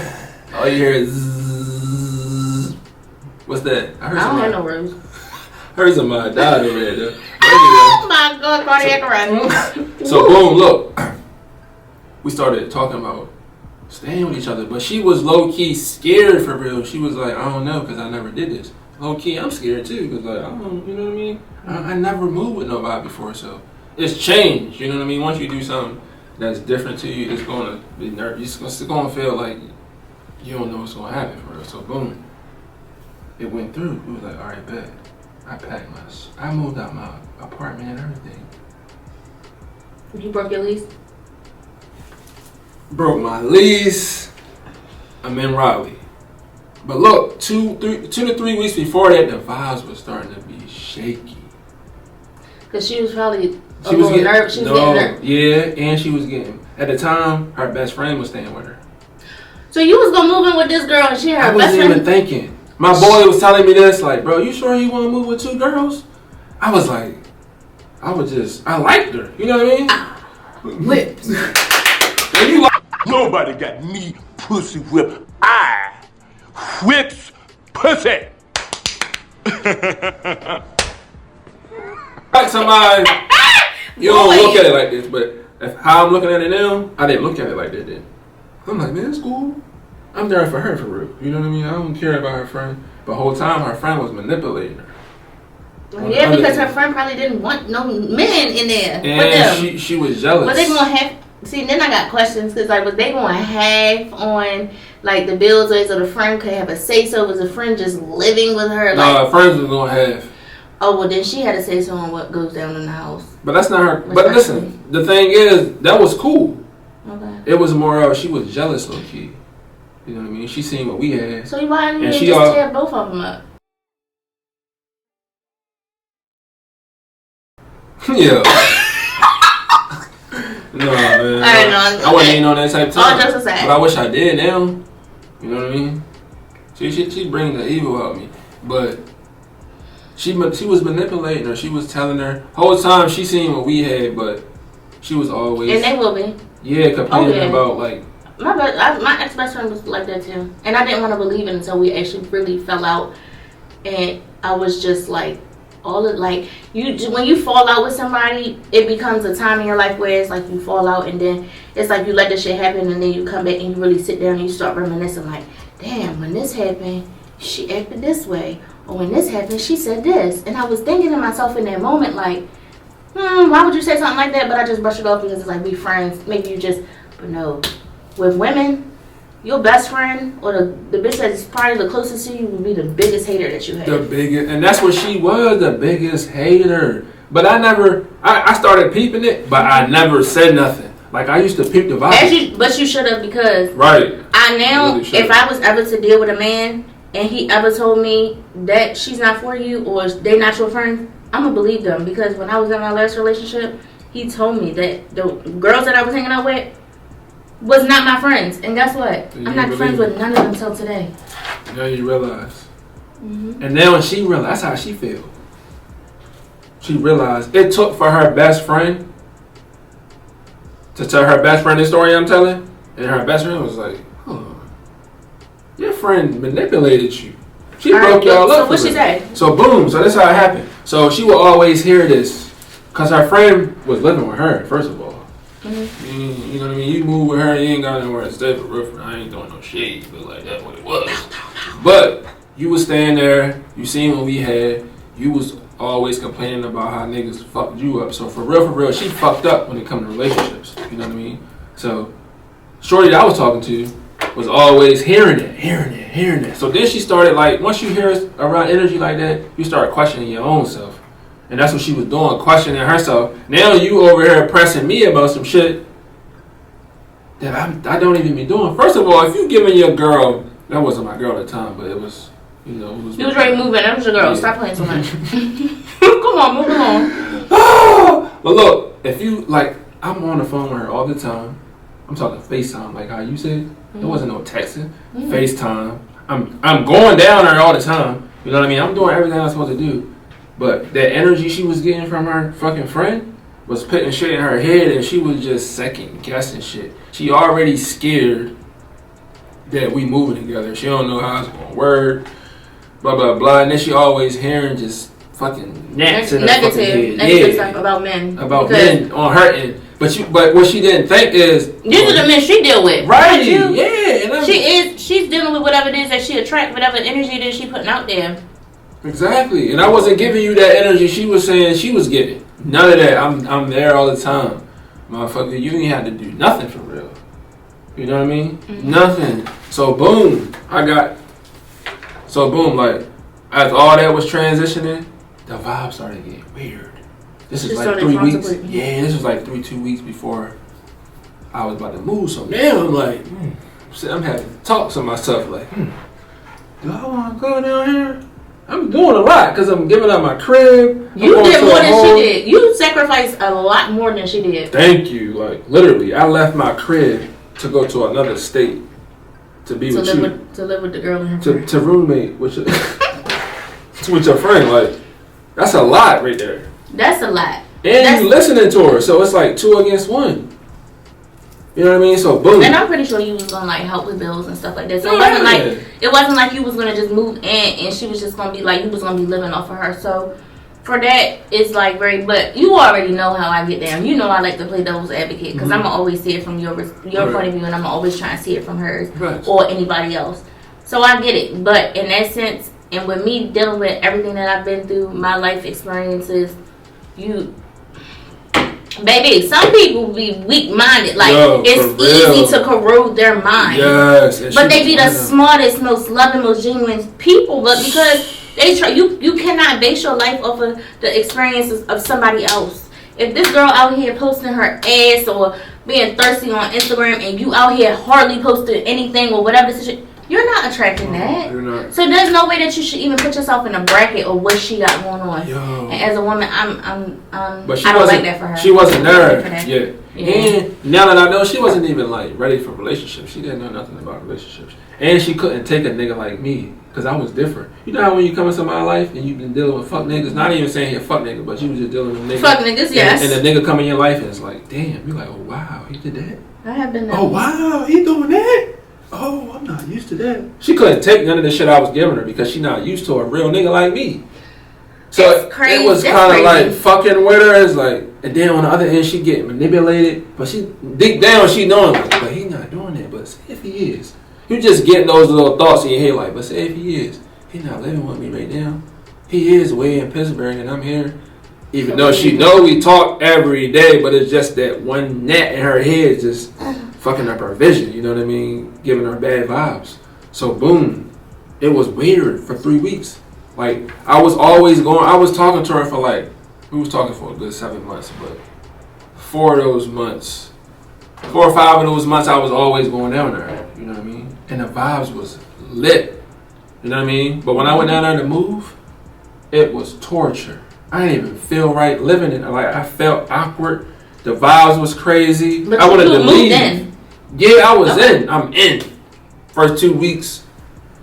All you hear is zzz. What's that? I don't have no words. Heard somebody died over there, though. Oh my God, cardiac arrest. So boom, look. We started talking about staying with each other, but she was low key scared for real. She was like, I don't know, because I never did this. Low key, I'm scared too, because like, I don't, you know what I mean? I never moved with nobody before, so it's changed. You know what I mean? Once you do something that's different to you, it's gonna be nervous. It's gonna feel like you don't know what's gonna happen for real. So boom, it went through. We was like, all right, bet. I packed my, I moved out my apartment and everything. You broke your lease? Broke my lease. I'm in Raleigh. But look, 2 to 3 weeks before that, the vibes were starting to be shaky. Because she was probably a little nervous. She was getting nervous. Yeah, and she was getting, at the time, her best friend was staying with her. So you was going to move in with this girl and she had her best friend? I wasn't even thinking. My boy was telling me this, like, bro, you sure you want to move with 2 girls? I was like, I liked her. You know what I mean? Whips. And you like, nobody got me pussy whip. I whips pussy. like somebody, you don't look at it like this, but how I'm looking at it now, I didn't look at it like that then. I'm like, man, it's cool. I'm there for her for real. You know what I mean? I don't care about her friend. But the whole time her friend was manipulating her. Yeah, because her friend probably didn't want no men in there. And she was jealous. But they gonna have, see, then I got questions because like, was they gonna have on like the bills so the friend could have a say so? Was the friend just living with her? No, her friends was gonna have. Oh well, then she had to say so on what goes down in the house. But that's not her. But listen, the thing is, that was cool. Okay. It was more of she was jealous, low key. You know what I mean? She seen what we had. So why didn't you just tear both of them up? Yeah. No, man. I wasn't even on that type of time. Oh, just a second. But I wish I did now. You know what I mean? She bring the evil out of me. But she was manipulating her. She was telling her whole time she seen what we had, but she was always. And they will be. Yeah, complaining about like. My ex best friend was like that too, and I didn't want to believe it until we actually really fell out, and I was just like, when you fall out with somebody, it becomes a time in your life where it's like you fall out, and then it's like you let this shit happen, and then you come back and you really sit down and you start reminiscing, like, damn, when this happened, she acted this way, or when this happened, she said this, and I was thinking to myself in that moment, like, why would you say something like that? But I just brushed it off because it's like we friends. Maybe you just, but no. With women, your best friend or the bitch that's probably the closest to you would be the biggest hater that you have. The biggest, and that's what she was, the biggest hater. But I started peeping it, but I never said nothing. Like I used to peep the vibe. But you should have because right. I now, if I was ever to deal with a man and he ever told me that she's not for you or they not your friend, I'm gonna believe them because when I was in my last relationship, he told me that the girls that I was hanging out with was not my friends, and guess what? I'm not friends with none of them till today. Now you realize, and then when she realized, that's how she feel. She realized it took for her best friend to tell her best friend the story I'm telling, and her best friend was like, your friend manipulated you. She broke y'all up. So what she say? So boom. So that's how it happened. So she will always hear this, cause her friend was living with her first of all. You know what I mean? You move with her, you ain't got nowhere to stay for real. I ain't doing no shade, but like that's what it was. But you was staying there, you seen what we had, you was always complaining about how niggas fucked you up. So for real, she fucked up when it come to relationships. You know what I mean? So shorty that I was talking to was always hearing it. So then she started like, once you hear around energy like that, you start questioning your own self. And that's what she was doing, questioning herself. Now you over here pressing me about some shit that I don't even be doing. First of all, if you giving your girl, that wasn't my girl at the time, but it was, you know. You was ready to move in. That was your girl. Yeah. Stop playing so much. Come on, move along. But look, if you, like, I'm on the phone with her all the time. I'm talking FaceTime, like how you said. There wasn't no texting. FaceTime. I'm going down there all the time. You know what I mean? I'm doing everything I'm supposed to do. But that energy she was getting from her fucking friend was putting shit in her head, and she was just second guessing shit. She already scared that we moving together. She don't know how it's gonna work, blah blah blah. And then she always hearing just fucking naps in her fucking head. Negative stuff about men. About men on her end. But what she didn't think is these are the men she deal with. Right? You, yeah. She's dealing with whatever it is that she attracts, whatever energy that she putting out there. Exactly. And I wasn't giving you that energy she was saying she was giving. None of that. I'm there all the time. Motherfucker, you ain't had to do nothing for real. You know what I mean? Mm-hmm. Nothing. So boom, like as all that was transitioning, the vibe started getting weird. This is like 3 weeks. Yeah, this was like 2 weeks before I was about to move. So now I'm like, I'm having talks to myself like, do I want to go down here? I'm doing a lot because I'm giving up my crib. You did more than she did. You sacrificed a lot more than she did. Thank you. Like literally, I left my crib to go to another state to be with you. To live with the girl in her crib. To roommate with your with your friend. Like that's a lot right there. That's a lot. And you listening to her, so it's like 2 against 1. You know what I mean? So boom. And I'm pretty sure you was gonna like help with bills and stuff like that. So it wasn't like you was gonna just move in and she was just gonna be like you was gonna be living off of her. So for that, it's like but you already know how I get down. You know I like to play devil's advocate because I'm gonna always see it from your point of view, and I'm always trying to see it from hers or anybody else. So I get it, but in that sense, and with me dealing with everything that I've been through, my life experiences, baby, some people be weak-minded. Like, it's easy to corrode their mind. Yes. But they be the smartest, most loving, most genuine people. But because they try, you cannot base your life off of the experiences of somebody else. If this girl out here posting her ass or being thirsty on Instagram and you out here hardly posting anything or whatever, you're not attracting that. You're not. So there's no way that you should even put yourself in a bracket of what she got going on. Yo. And as a woman, I don't like that for her. She wasn't there. Yeah. And now that I know, she wasn't even like ready for relationships. She didn't know nothing about relationships. And she couldn't take a nigga like me because I was different. You know how when you come into my life and you've been dealing with fuck niggas, not even saying you're fuck nigga, but you was just dealing with niggas. Fuck niggas, yes. And the nigga come in your life and it's like, damn, you're like, oh wow, he did that. I have been there. Oh wow, he doing that. Oh, I'm not used to that. She couldn't take none of the shit I was giving her because she not used to a real nigga like me. So it was kind of like fucking with her. It's like, and then on the other end, she get manipulated. But she deep down, she knowing like, but he not doing that. But say if he is, you just getting those little thoughts in your head like, but say if he is, he not living with me right now. He is way in Pittsburgh and I'm here. Even though she know we talk every day, but it's just that one gnat in her head just fucking up her vision, you know what I mean? Giving her bad vibes. So boom, it was weird for 3 weeks. Like I was talking to her for like, we was talking for a good 7 months, but 4 or 5 of those months I was always going down there, you know what I mean? And the vibes was lit, you know what I mean? But when I went down there to move, it was torture. I didn't even feel right living in it. Like I felt awkward. The vibes was crazy. But I wanted to leave. In. Yeah, I was in. I'm in. First 2 weeks,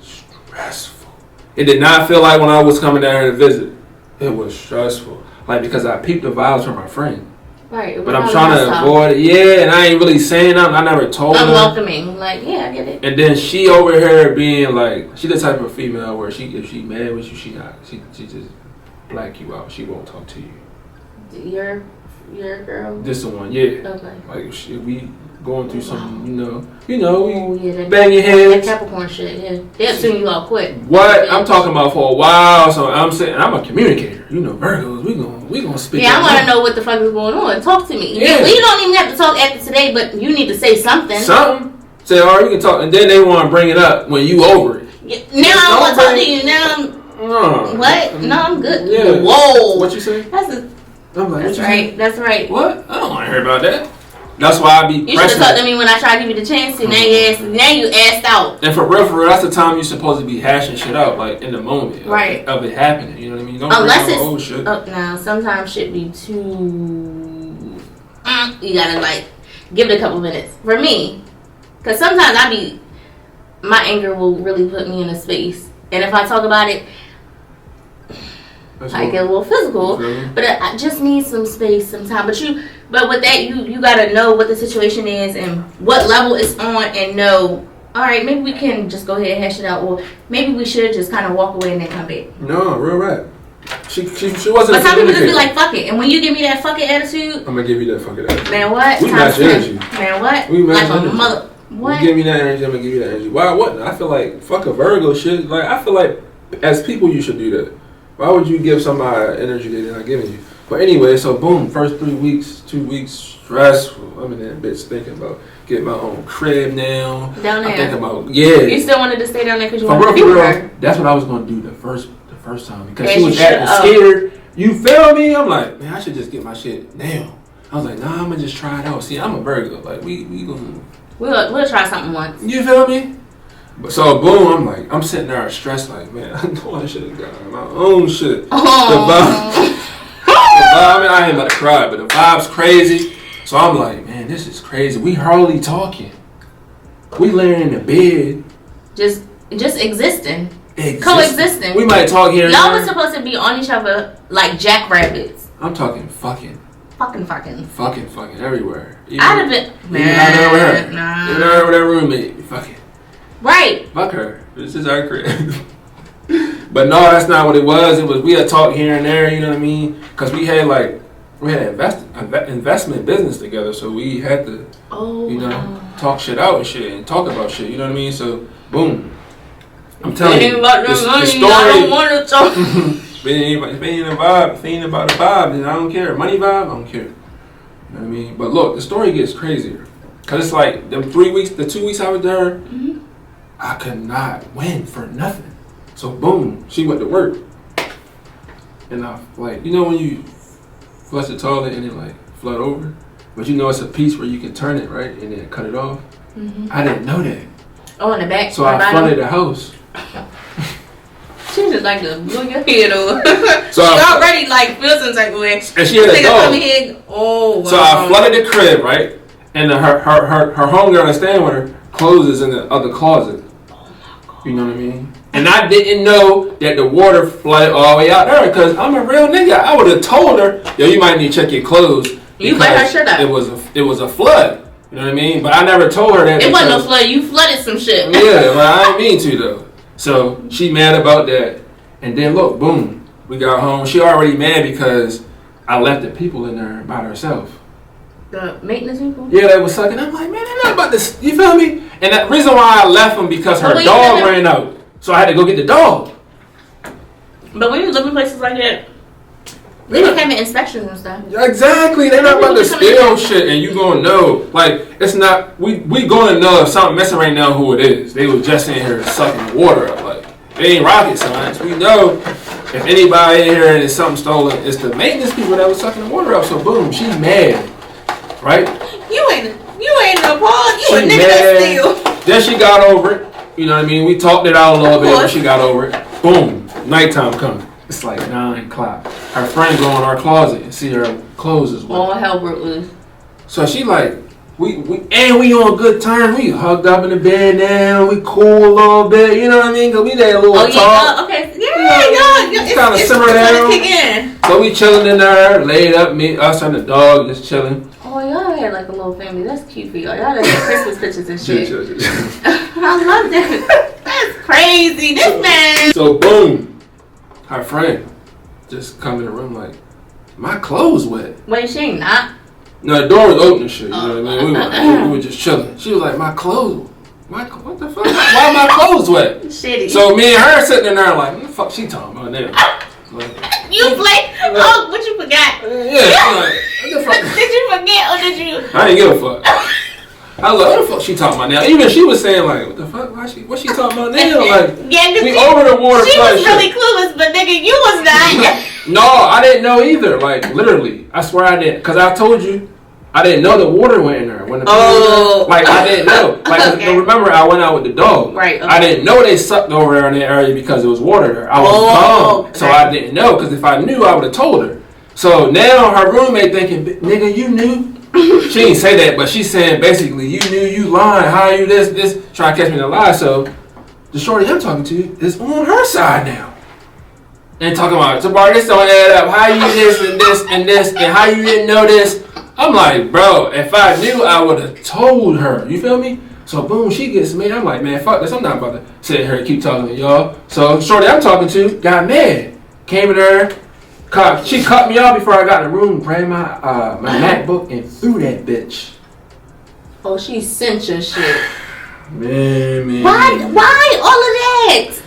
stressful. It did not feel like when I was coming down here to visit. It was stressful. Like because I peeped the vibes from my friend. Right. But I'm trying to avoid it. Yeah, and I ain't really saying nothing. I never told her. Unwelcoming. Like, yeah, I get it. And then she over here being like, she the type of female where if she mad with you, she just black you out. She won't talk to you. Your girl? This the one, yeah. Okay. Like we going through some, we that banging heads. That Capricorn shit, yeah. They'll tune you out quick. What? I'm talking about for a while, so I'm saying I'm a communicator. You know, Virgos, we gonna speak. Yeah, I want to know what the fuck is going on. Talk to me. Yeah. You don't even have to talk after today, but you need to say something. Say, all right, we can talk, and then they want to bring it up when you over it. Yeah, now I want to talk to you. Now what? No, I'm good. Yeah. Whoa. What you say? That's right. That's right. What? I don't want to hear about that. That's why I be. You should have talked to me when I tried to give you the chance to. Now you asked out. And for real, that's the time you're supposed to be hashing shit out, like in the moment, right? Of it happening. You know what I mean? Don't unless it's old shit. Up now. Sometimes shit be too. You gotta like give it a couple minutes for me, because sometimes my anger will really put me in a space, and if I talk about it. Like get a little physical, but I just need some space, some time. But with that, you gotta know what the situation is and what level it's on, and know. All right, maybe we can just go ahead and hash it out, or maybe we should just kind of walk away and then come back. No, real rap. She wasn't. But some people just be like, fuck it, and when you give me that fucking attitude, I'm gonna give you that fucking attitude. Man, what? We match energy. Man, what? We match like energy. A mother. What? You give me that energy, I'm gonna give you that energy. Why wouldn't I? feel like fuck a Virgo shit. Like I feel like as people you should do that. Why would you give somebody energy they're not giving you? But anyway, so boom, first 2 weeks stressful. I'm in that bitch thinking about getting my own crib now. Down there. I'm thinking about You still wanted to stay down there because you wanted to be with her. That's what I was gonna do the first time because she was acting scared. You feel me? I'm like, man, I should just get my shit now. I was like, nah, I'm gonna just try it out. See, I'm a Virgo. Like we gonna. We'll try something once. You feel me? So boom, I'm sitting there stressed like, man, I know I should have got my own shit. Oh. The vibe, I ain't about to cry, but the vibe's crazy. So I'm like, man, this is crazy. We hardly talking. We laying in the bed. Just existing. Coexisting. We might talk here and Y'all there. was supposed to be on each other like jackrabbits. I'm talking fucking. Fucking everywhere. I'd have been. Even out there with her. Nah. Even out there with her roommate. Fucking. Right. Fuck her. This is our crib. But no, that's not what it was. It was we had talked here and there. You know what I mean? Because we had investment business together, so we had to, talk shit out and shit and talk about shit. You know what I mean? So boom. I'm telling you, the story. I don't want to talk. If it ain't about the vibe, then I don't care. Money vibe, I don't care. You know what I mean? But look, the story gets crazier. Cause it's like them 3 weeks, the 2 weeks I was there, I could not win for nothing. So boom, she went to work. And I like, you know when you flush the toilet and it like flood over? But you know it's a piece where you can turn it, right? And then cut it off. I didn't know that. Oh, in the back? So I flooded the house. She just like to blow your head over. So she already like feels some type of way. And she had a dog. Oh, wow. So I flooded the crib, right? And her homegirl that's staying with her closes in the other closet. Oh my God. You know what I mean? And I didn't know that the water flooded all the way out there because I'm a real nigga. I would have told her, yo, you might need to check your clothes. You let her shut up. It was a flood. You know what I mean? But I never told her that. It wasn't no flood. You flooded some shit. Yeah, but I didn't mean to though. So she mad about that. And then look, boom, we got home. She already mad because I left the people in there by herself. The maintenance people? Yeah, they was sucking. I'm like, man, they're not about this. You feel me? And the reason why I left them because her dog ran out. So I had to go get the dog. But when you live in places like that, they be having inspections and stuff. Exactly. They're not about to steal shit and you gonna know. Like, it's not, we gonna know if something messing right now who it is. They was just in here sucking water up. Like, it ain't rocket science. We know if anybody in here and it's something stolen, it's the maintenance people that was sucking the water up. So boom, she mad. Right? You ain't no pawn. You a nigga that steal. Then she got over it. You know what I mean? We talked it out a little bit when she got over it. Boom. Nighttime coming. It's like 9 o'clock. Her friend go in our closet and see her clothes as well. All hell broke loose. So she like, we on good terms. We hugged up in the bed now. We cool a little bit. You know what I mean? Cause we had a little talk. Okay. Yeah. It's kind of simmer down. So we chilling in there, laid up, us and the dog just chilling. Oh, y'all had like a little family. That's cute for y'all. Y'all had Christmas pictures and shit. I love that. That's crazy. This man. So boom, her friend just come in the room like, my clothes wet. Wait, she ain't not. No, the door was open and shit. You know what I mean? We were just chilling. She was like, my clothes. What the fuck? Why are my clothes wet? Shitty. So me and her sitting in there like, what the fuck she talking about now? Like, you play? Oh, what you forgot? Yeah. Like, what the fuck? Did you forget or did you? I didn't give a fuck. I was like, what the fuck she talking about now? Even she was saying like, what the fuck? What she talking about now? Like, yeah, we over the water. She was really clueless, but nigga, you was not. No, I didn't know either. Like, literally, I swear I didn't. Cause I told you, I didn't know the water went in there. When the like, I didn't know. Like, okay. Remember, I went out with the dog. Right. Okay. I didn't know they sucked over there in that area because there was water there. I was calm, so I didn't know. Cause if I knew, I would have told her. So now her roommate thinking, nigga, you knew. She didn't say that, but she's saying basically, you knew, you lying, how you this, trying to catch me in a lie. So the shorty I'm talking to is on her side now. And talking about, Jabari, this don't add up. How you this and this and this and how you didn't know this? I'm like, bro, if I knew, I would have told her. You feel me? So boom, she gets me. I'm like, man, fuck this. I'm not about to sit here and keep talking to y'all. So shorty I'm talking to got mad. Came in there. She cut me off before I got in the room, grabbed my MacBook and threw that bitch. Oh, she sent your shit. Man. Why all of that?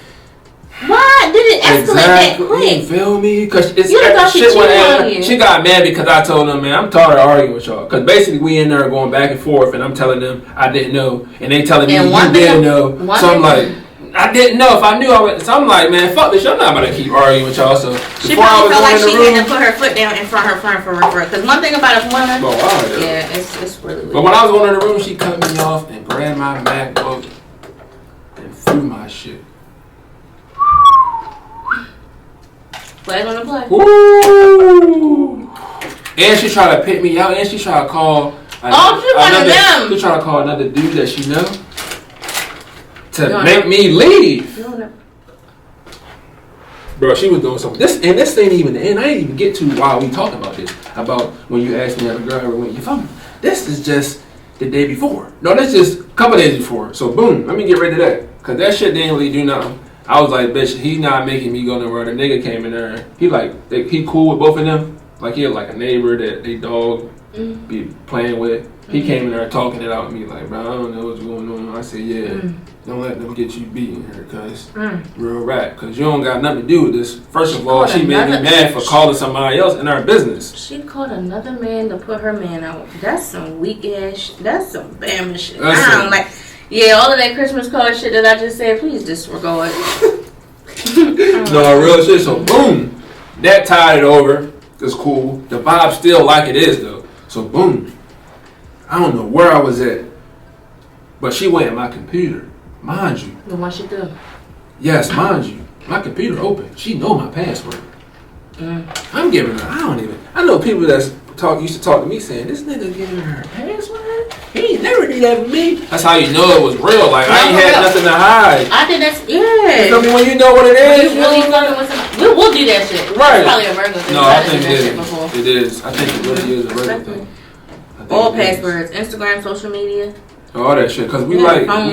Why did it escalate that quick? You feel me? Because it's you thought she cheated on you. She got mad because I told them, man, I'm tired of arguing with y'all. Because basically we in there going back and forth, and I'm telling them I didn't know, and they telling me you didn't know. So I'm like, I didn't know. If I knew, I would. So I'm like, man, fuck this. I'm not about to keep arguing with y'all. So she probably felt like she had to put her foot down in front of her friend for her. Because one thing about us women, yeah, it's really weird. But when I was going in the room, she cut me off and grabbed my MacBook and threw my shit. Play on the play. Ooh. And she tried to pick me out, and she tried to call. She one of them. She tried to call another dude that she know to make me leave. Bro, she was doing something. This ain't even the end. I ain't even get to why we talking about this. About when you asked me if a girl ever went. You feel me? This is just the day before. No, that's just a couple days before. So boom, let me get rid of that. Cause that shit didn't really do nothing. I was like, bitch, he not making me go nowhere. The nigga came in there. He cool with both of them. Like he like a neighbor that they dog be playing with. He came in there talking it out with me like, bro, I don't know what's going on. I said, yeah, don't let them get you beat in here, cuz real rap. Cause you don't got nothing to do with this. First of all, she made me mad for calling somebody else in our business. She called another man to put her man out. That's some weak ass. That's some Bama shit. I don't like. Yeah, all of that Christmas card shit that I just said, please disregard. No, real shit. So boom, that tied it over. It's cool. The vibe still like it is though. So boom, I don't know where I was at, but she went in my computer, mind you. Then what she do? Yes, mind you, my computer open. She know my password. I'm giving her. I know people that used to talk to me saying, this nigga giving her password? He ain't never did that for me. That's how you know it was real. Like, I ain't had nothing to hide. I think that's, yeah. You know me when you know what it is? Really fucking with somebody. We'll do that shit. Right. It's probably a regular thing. No, I think it is. I think it really is a regular thing. All passwords, Instagram, social media. All that shit. Because we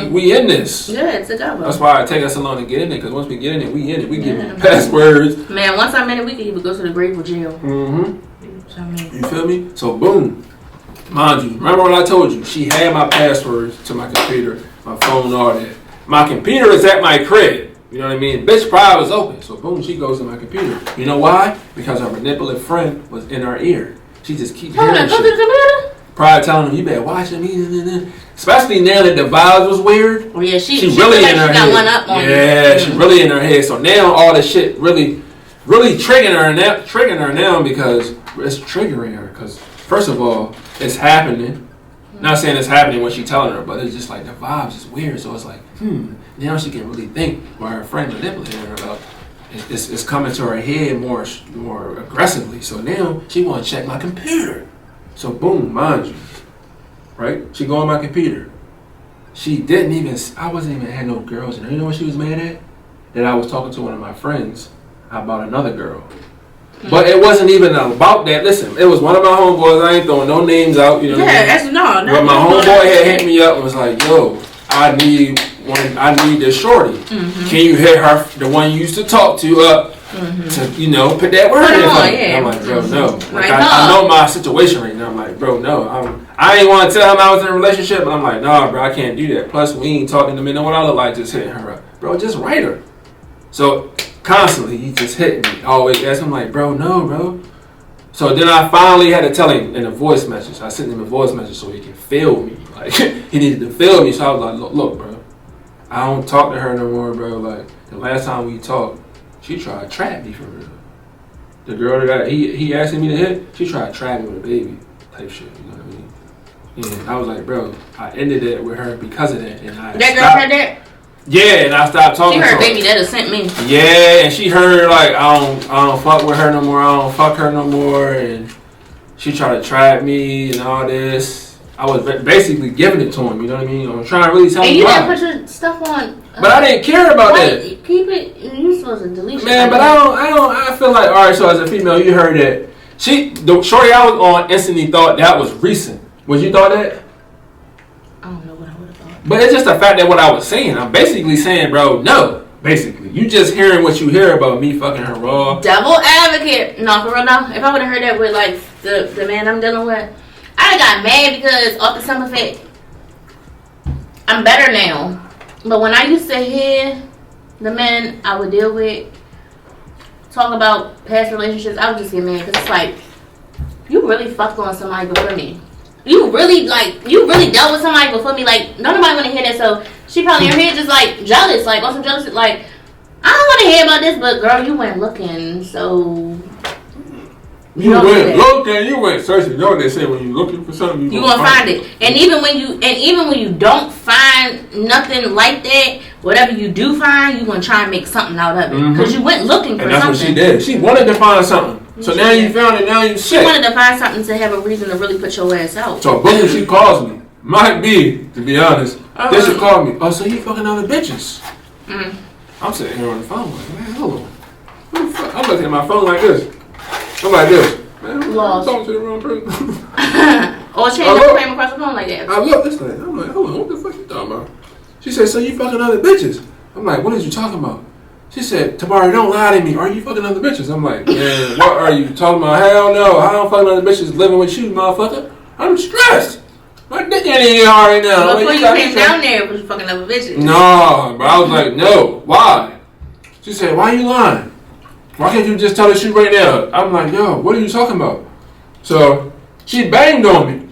we in this. Yeah, it's a job. That's why it take us so long to get in it. Because once we get in it, we in it. We give passwords. Man, once I'm in it, we can even go to the grave or jail. You feel me? So boom. Mind you, remember what I told you? She had my passwords to my computer, my phone, all that. My computer is at my crib. You know what I mean? Bitch probably was open. So boom, she goes to my computer. You know why? Because her manipulative friend was in her ear. She just keeps hearing shit. Go to the computer? Probably telling him, you better watch me. Especially now that the vibes was weird. Oh yeah, she really in her head. Got one up on you. Yeah, she really in her head. So now all this shit really triggering her now because it's triggering her. Because first of all, it's happening. Not saying it's happening when she's telling her, but it's just like the vibes is weird. So it's like, now she can really think what her friend manipulating her about. It's coming to her head more aggressively. So now she want to check my computer. So boom, mind you, right? She go on my computer. I wasn't even had no girls in there. You know what she was mad at? That I was talking to one of my friends about another girl. But it wasn't even about that. Listen, it was one of my homeboys. I ain't throwing no names out. You know what I mean? But my homeboy had hit me up and was like, yo, I need this shorty. Can you hit her, the one you used to talk to, up to, put that word in? I'm like, bro, no. Like, I know my situation right now. I'm like, bro, no. I ain't want to tell him I was in a relationship, but I'm like, nah, bro, I can't do that. Plus, we ain't talking to me. Know what I look like just hitting her up. Bro, just write her. So constantly, he just hit me. Always ask him, like, bro, no, bro. So then I finally had to tell him in a voice message. I sent him a voice message so he can feel me. Like, he needed to feel me. So I was like, look, bro, I don't talk to her no more, bro. Like, the last time we talked, she tried to trap me for real. The girl that he asking me to hit, she tried to trap me with a baby type shit. You know what I mean? And I was like, bro, I ended it with her because of that. And that girl heard that? Yeah, and I stopped talking to her. She heard baby that sent me. Yeah, and she heard like I don't fuck with her no more. I don't fuck her no more, and she tried to trap me and all this. I was basically giving it to him. You know what I mean? I'm trying to really tell him. And you why. didn't put your stuff on. But I didn't care about that. Keep it. You supposed to delete. Man, but I feel like, all right. So as a female, you heard that the shorty I was on instantly thought that was recent. Was you thought that? I don't know what I would have thought. But it's just the fact that what I was saying. I'm basically saying, bro, no. Basically, you just hearing what you hear about me fucking her raw. Devil advocate. No, for real now. If I would have heard that with like the man I'm dealing with, I got mad because off the summer effect, I'm better now. But when I used to hear the men I would deal with talk about past relationships, I would just get mad because it's like, you really fucked on somebody before me. You really dealt with somebody before me. Like, nobody want to hear that. So she probably in her head just like jealous, like on some jealousy. Like, I don't want to hear about this, but girl, you went looking, so you went looking, you went searching. You know what they say when you looking for something, you gonna find it. And even when you don't find nothing like that, whatever you do find, you gonna try and make something out of it because you went looking for and that's something. What she did. She wanted to find something. So now you found it. Now you sick. She wanted to find something to have a reason to really put your ass out. So boom, she calls me. Might be, to be honest. Then she called me. Oh, so you fucking other bitches? I'm sitting here on the phone like, man, hold on. What the fuck? I'm looking at my phone like this. I'm like this. Man, I'm talking to the wrong person. Or she ain't never came across the phone like that. I look this thing. I'm like, hold on, what the fuck you talking about? She said, so you fucking other bitches? I'm like, what is you talking about? She said, Tabari, don't lie to me. Are you fucking other bitches? I'm like, man, what are you talking about? Hell no. I don't fucking other bitches living with you, motherfucker. I'm stressed. My dick ain't in here right now. Before you came down there, it was fucking other bitches. No, but I was like, no. Why? She said, why are you lying? Why can't you just tell the truth right now? I'm like, yo, what are you talking about? So she banged on me.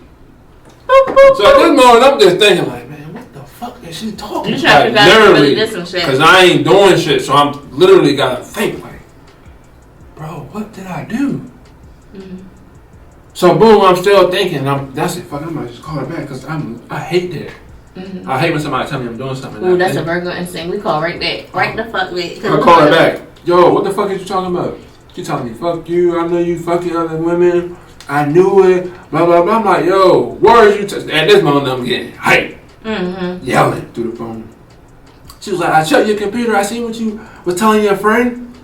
So at this moment, I'm just thinking like, man, what the fuck is she talking you about? trying to figure out if you really did some shit. Because I ain't doing shit, so I'm literally gotta think like, bro, what did I do? So boom, I'm still thinking. That's it. Fuck, I might just call her back because I hate that. I hate when somebody tell me I'm doing something. Ooh, that's a Virgo instinct. We call right back. Right the fuck back. I call her back. Yo, what the fuck is you talking about? She telling me, fuck you. I know you fucking other women. I knew it. Blah blah blah. I'm like, yo, words you. At this moment, I'm getting hyped, yelling through the phone. She was like, I checked your computer. I seen what you was telling your friend.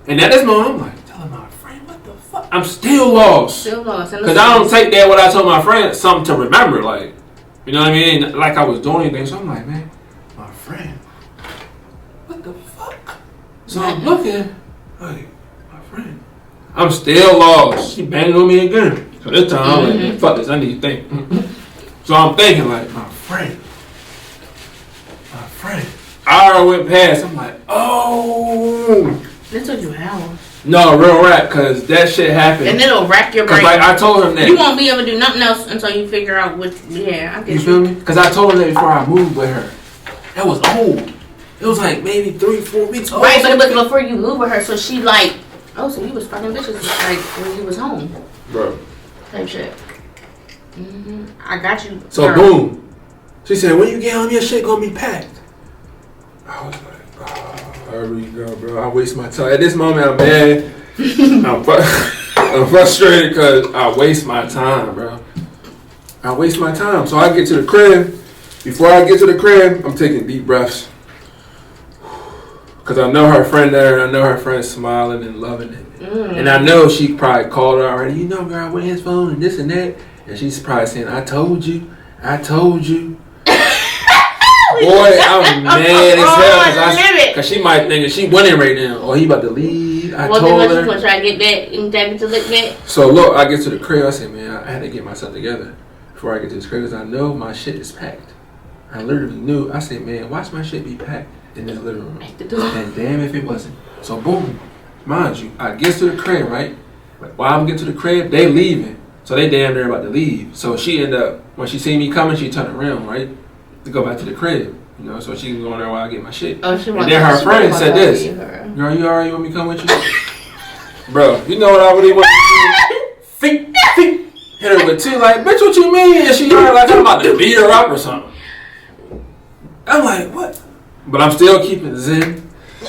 And at this moment, I'm like, telling my friend, what the fuck? I'm still lost. Because I don't take that what I told my friend something to remember. Like, you know what I mean? Like I was doing anything. So I'm like, man, my friend, what the fuck? So I'm looking, like, my friend. I'm still lost. She banged on me again. So this time, I'm like, fuck this, I need to think. So I'm thinking, like, my friend. I already went past. I'm like, oh. This took you hours. No, real rap, because that shit happened. And it'll wreck your brain. Because, like, I told him that. You won't be able to do nothing else until you figure out what, I guess. You feel me? Because I told him that before I moved with her. That was old. It was like maybe 3-4 weeks old. Right, but it was before you moved with her, so she like, oh, so you was fucking bitches like when you was home. Bro. Type shit. I got you. So boom. She said, when you get home, your shit gonna be packed. I was like, oh, here we go, bro. I waste my time. At this moment, I'm mad. I'm frustrated because I waste my time, bro. I waste my time. So I get to the crib. Before I get to the crib, I'm taking deep breaths. Because I know her friend there, and I know her friend smiling and loving it. And I know she probably called her already. You know, girl, I went his phone and this and that. And she's probably saying, I told you. Boy, I'm mad as hell because she might think that she winning right now. Or he about to leave. I told her. You gonna try to get back and take it to lick back? So look, I get to the crib. I said, man, I had to get myself together before I get to this crib because I know my shit is packed. I literally knew. I said, man, watch my shit be packed in this living room. And damn if it wasn't. So boom, mind you, I get to the crib, right? While I'm getting to the crib, they leaving. So they damn near about to leave. So she end up, when she see me coming, she turn around, right? To go back to the crib. You know, so she can go in there while I get my shit. Oh, she and then her friend said this. Girl, you alright? You want me to come with you? Bro, you know what I really want to do? Think. Hit her with two, like, bitch, what you mean? And she heard like I'm about to beat her up or something. I'm like, what? But I'm still keeping zen.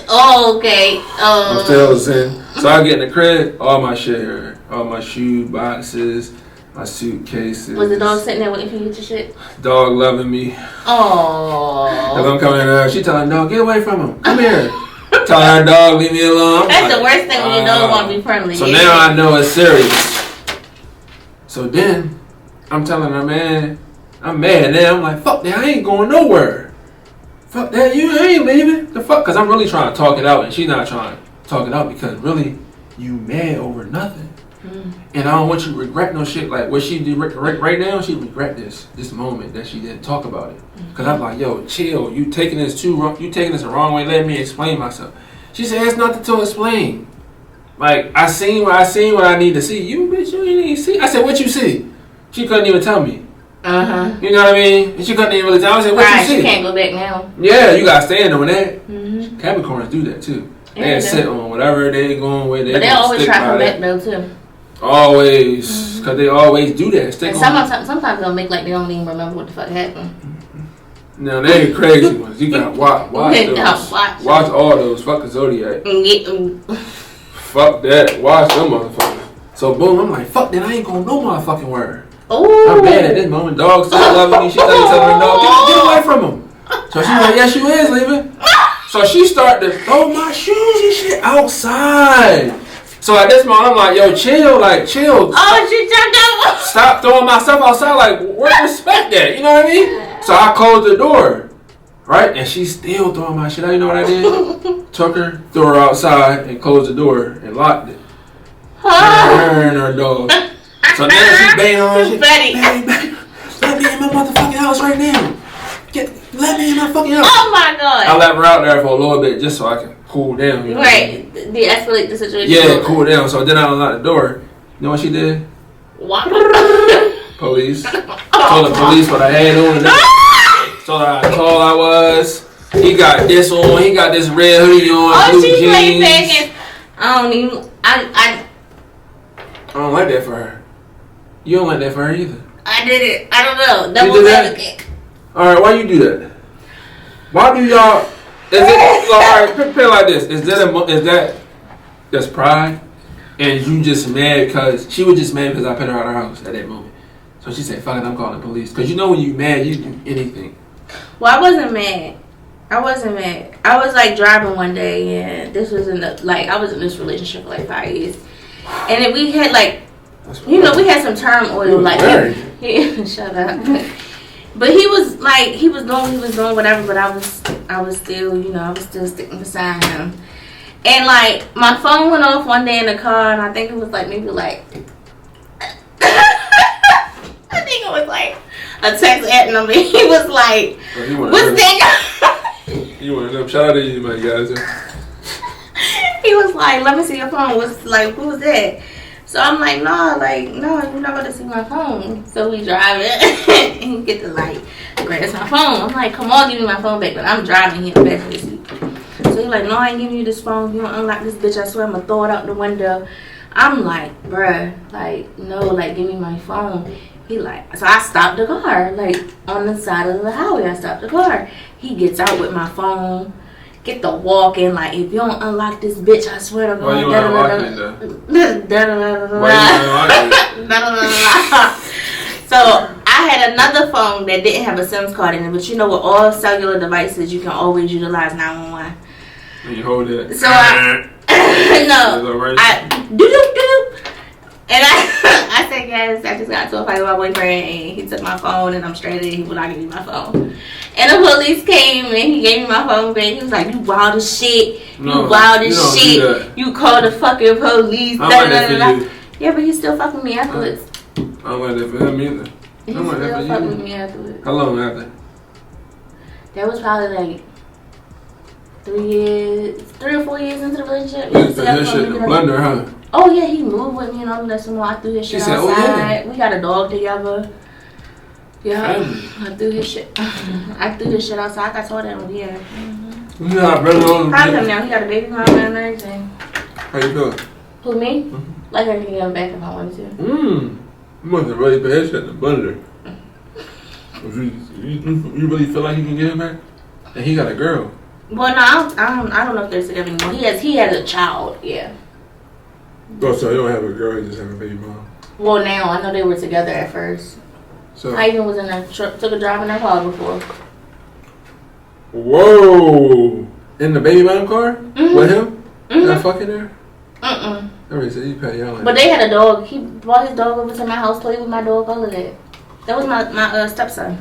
Oh, okay. I'm still zen. So I get in the crib, all my shit here. All my shoe boxes, my suitcases. Was the dog sitting there waiting for you to get your shit? Dog loving me. Oh. I'm coming in there. She telling the dog, get away from him. Come here. Telling her dog, leave me alone. That's the worst thing when your dog want to be friendly. So now I know it's serious. So then, I'm telling her, man, I'm mad now. I'm like, fuck that, I ain't going nowhere. Fuck that, you ain't leaving. The fuck? Because I'm really trying to talk it out, and she's not trying to talk it out because really, you mad over nothing. And I don't want you to regret no shit. Like what she did right now, she regret this moment that she didn't talk about it. Because I'm like, yo, chill. You taking this the wrong way. Let me explain myself. She said, it's nothing to explain. Like, I seen what I need to see. You, bitch, you didn't even see. I said, what you see? She couldn't even tell me. Uh-huh. You know what I mean? And she couldn't even really tell me. I said, what you see? She can't go back now. Yeah, you got to stand on that. Capricorns do that, too. They sit on whatever they going with. But they always try to come back, though, too. Always. Because they always do that. Stick and sometimes they'll make like they don't even remember what the fuck happened. Now, they ain't crazy ones. You got to watch those. Watch all those. Fuck the Zodiac. Fuck that. Watch them motherfuckers. So, boom, I'm like, fuck that. I ain't going no motherfucking word. Ooh. I'm mad at this moment. Dog still loving me. She telling her dog, get away from him. So she's like, yes, you is leaving. So she started to throw my shoes and shit outside. So at this moment, I'm like, yo, chill. Like, chill. Oh, she jumped out. Stop throwing myself outside. Like, where's respect that? You know what I mean? So I closed the door. Right? And she's still throwing my shit out. You know what I did? Took her, threw her outside, and closed the door and locked it. Her and her dog. So now she's banging on her shit. Bang. Let me in my motherfucking house right now. Let me in my fucking house. Oh my god. I left her out there for a little bit just so I can cool down. You know right. De-escalate the situation. Yeah, cool down. So then I unlocked the door. You know what she did? What? Police. Told the police what I had on. And told her how tall I was. He got this on. He got this red hoodie on. Oh, blue she jeans. played back and I don't like that for her. You don't like that for her either. I did it. I don't know. Double advocate. Alright, why you do that? Why do y'all... Alright, put it like this. Is that's pride? And you just mad because... She was just mad because I put her out of her house at that moment. So she said, fuck it, I'm calling the police. Because you know when you mad, you do anything. Well, I wasn't mad. I was like driving one day and this was I was in this relationship for like 5 years. And then we had like... we had some turmoil. Like, shut up. But he was doing whatever, but I was still sticking beside him. And like my phone went off one day in the car, and I think it was like maybe like I think it was like a text at number. He was like, "What's that?" You want to shout out to you, my guys. He was like, "Let me see your phone." What's like, who was that? So I'm like, no, you're not going to see my phone. So we drive it and he get to like, grabs my phone. I'm like, come on, give me my phone back. But I'm driving him back to the seat. So he's like, no, I ain't giving you this phone. If you don't unlock this bitch, I swear I'm going to throw it out the window. I'm like, bruh, like, no, like, give me my phone. He like, so I stopped the car, like, on the side of the highway. I stopped the car. He gets out with my phone. Get the walk in, like, if you don't unlock this bitch, I swear to God. Why you want to unlock it, So I had another phone that didn't have a SIM card in it, but you know, with all cellular devices, you can always utilize 911. And you hold it. So I and I said yes. I just got to a fight with my boyfriend, and he took my phone, and I'm stranded. He would not give me my phone. And the police came, and he gave me my phone back. He was like, "You wild as shit. You wild as shit. You call the fucking police." Yeah, but he still fucking me afterwards. I don't like that for him either. He still fucking with me afterwards. How long after? That was probably like 3 or 4 years into the relationship. You put his shit in the blender, huh? Oh yeah, he moved with me and all that. Some more. I threw his shit outside. Oh, yeah. We got a dog together. Yeah, I threw his shit. I threw his shit outside. I told him, yeah. You got brother on. How's him now? He got a baby mama and everything. How you doing? Who, me? Like I can get him back if I wanted to. You must have really put his shit in the blender. You really feel like you can get him back? And he got a girl. Well, no, I don't know if they're together anymore. He has a child. Yeah. Oh, so he don't have a girl. He just have a baby mom. Well, now I know they were together at first. So I even was in a truck, took a drive in their car before. whoa, in the baby mom car with him? Mm-hmm. Not fucking there? Mm-mm. I already said you pay y'all. But they had a dog. He brought his dog over to my house, played with my dog, all of that. That was my stepson.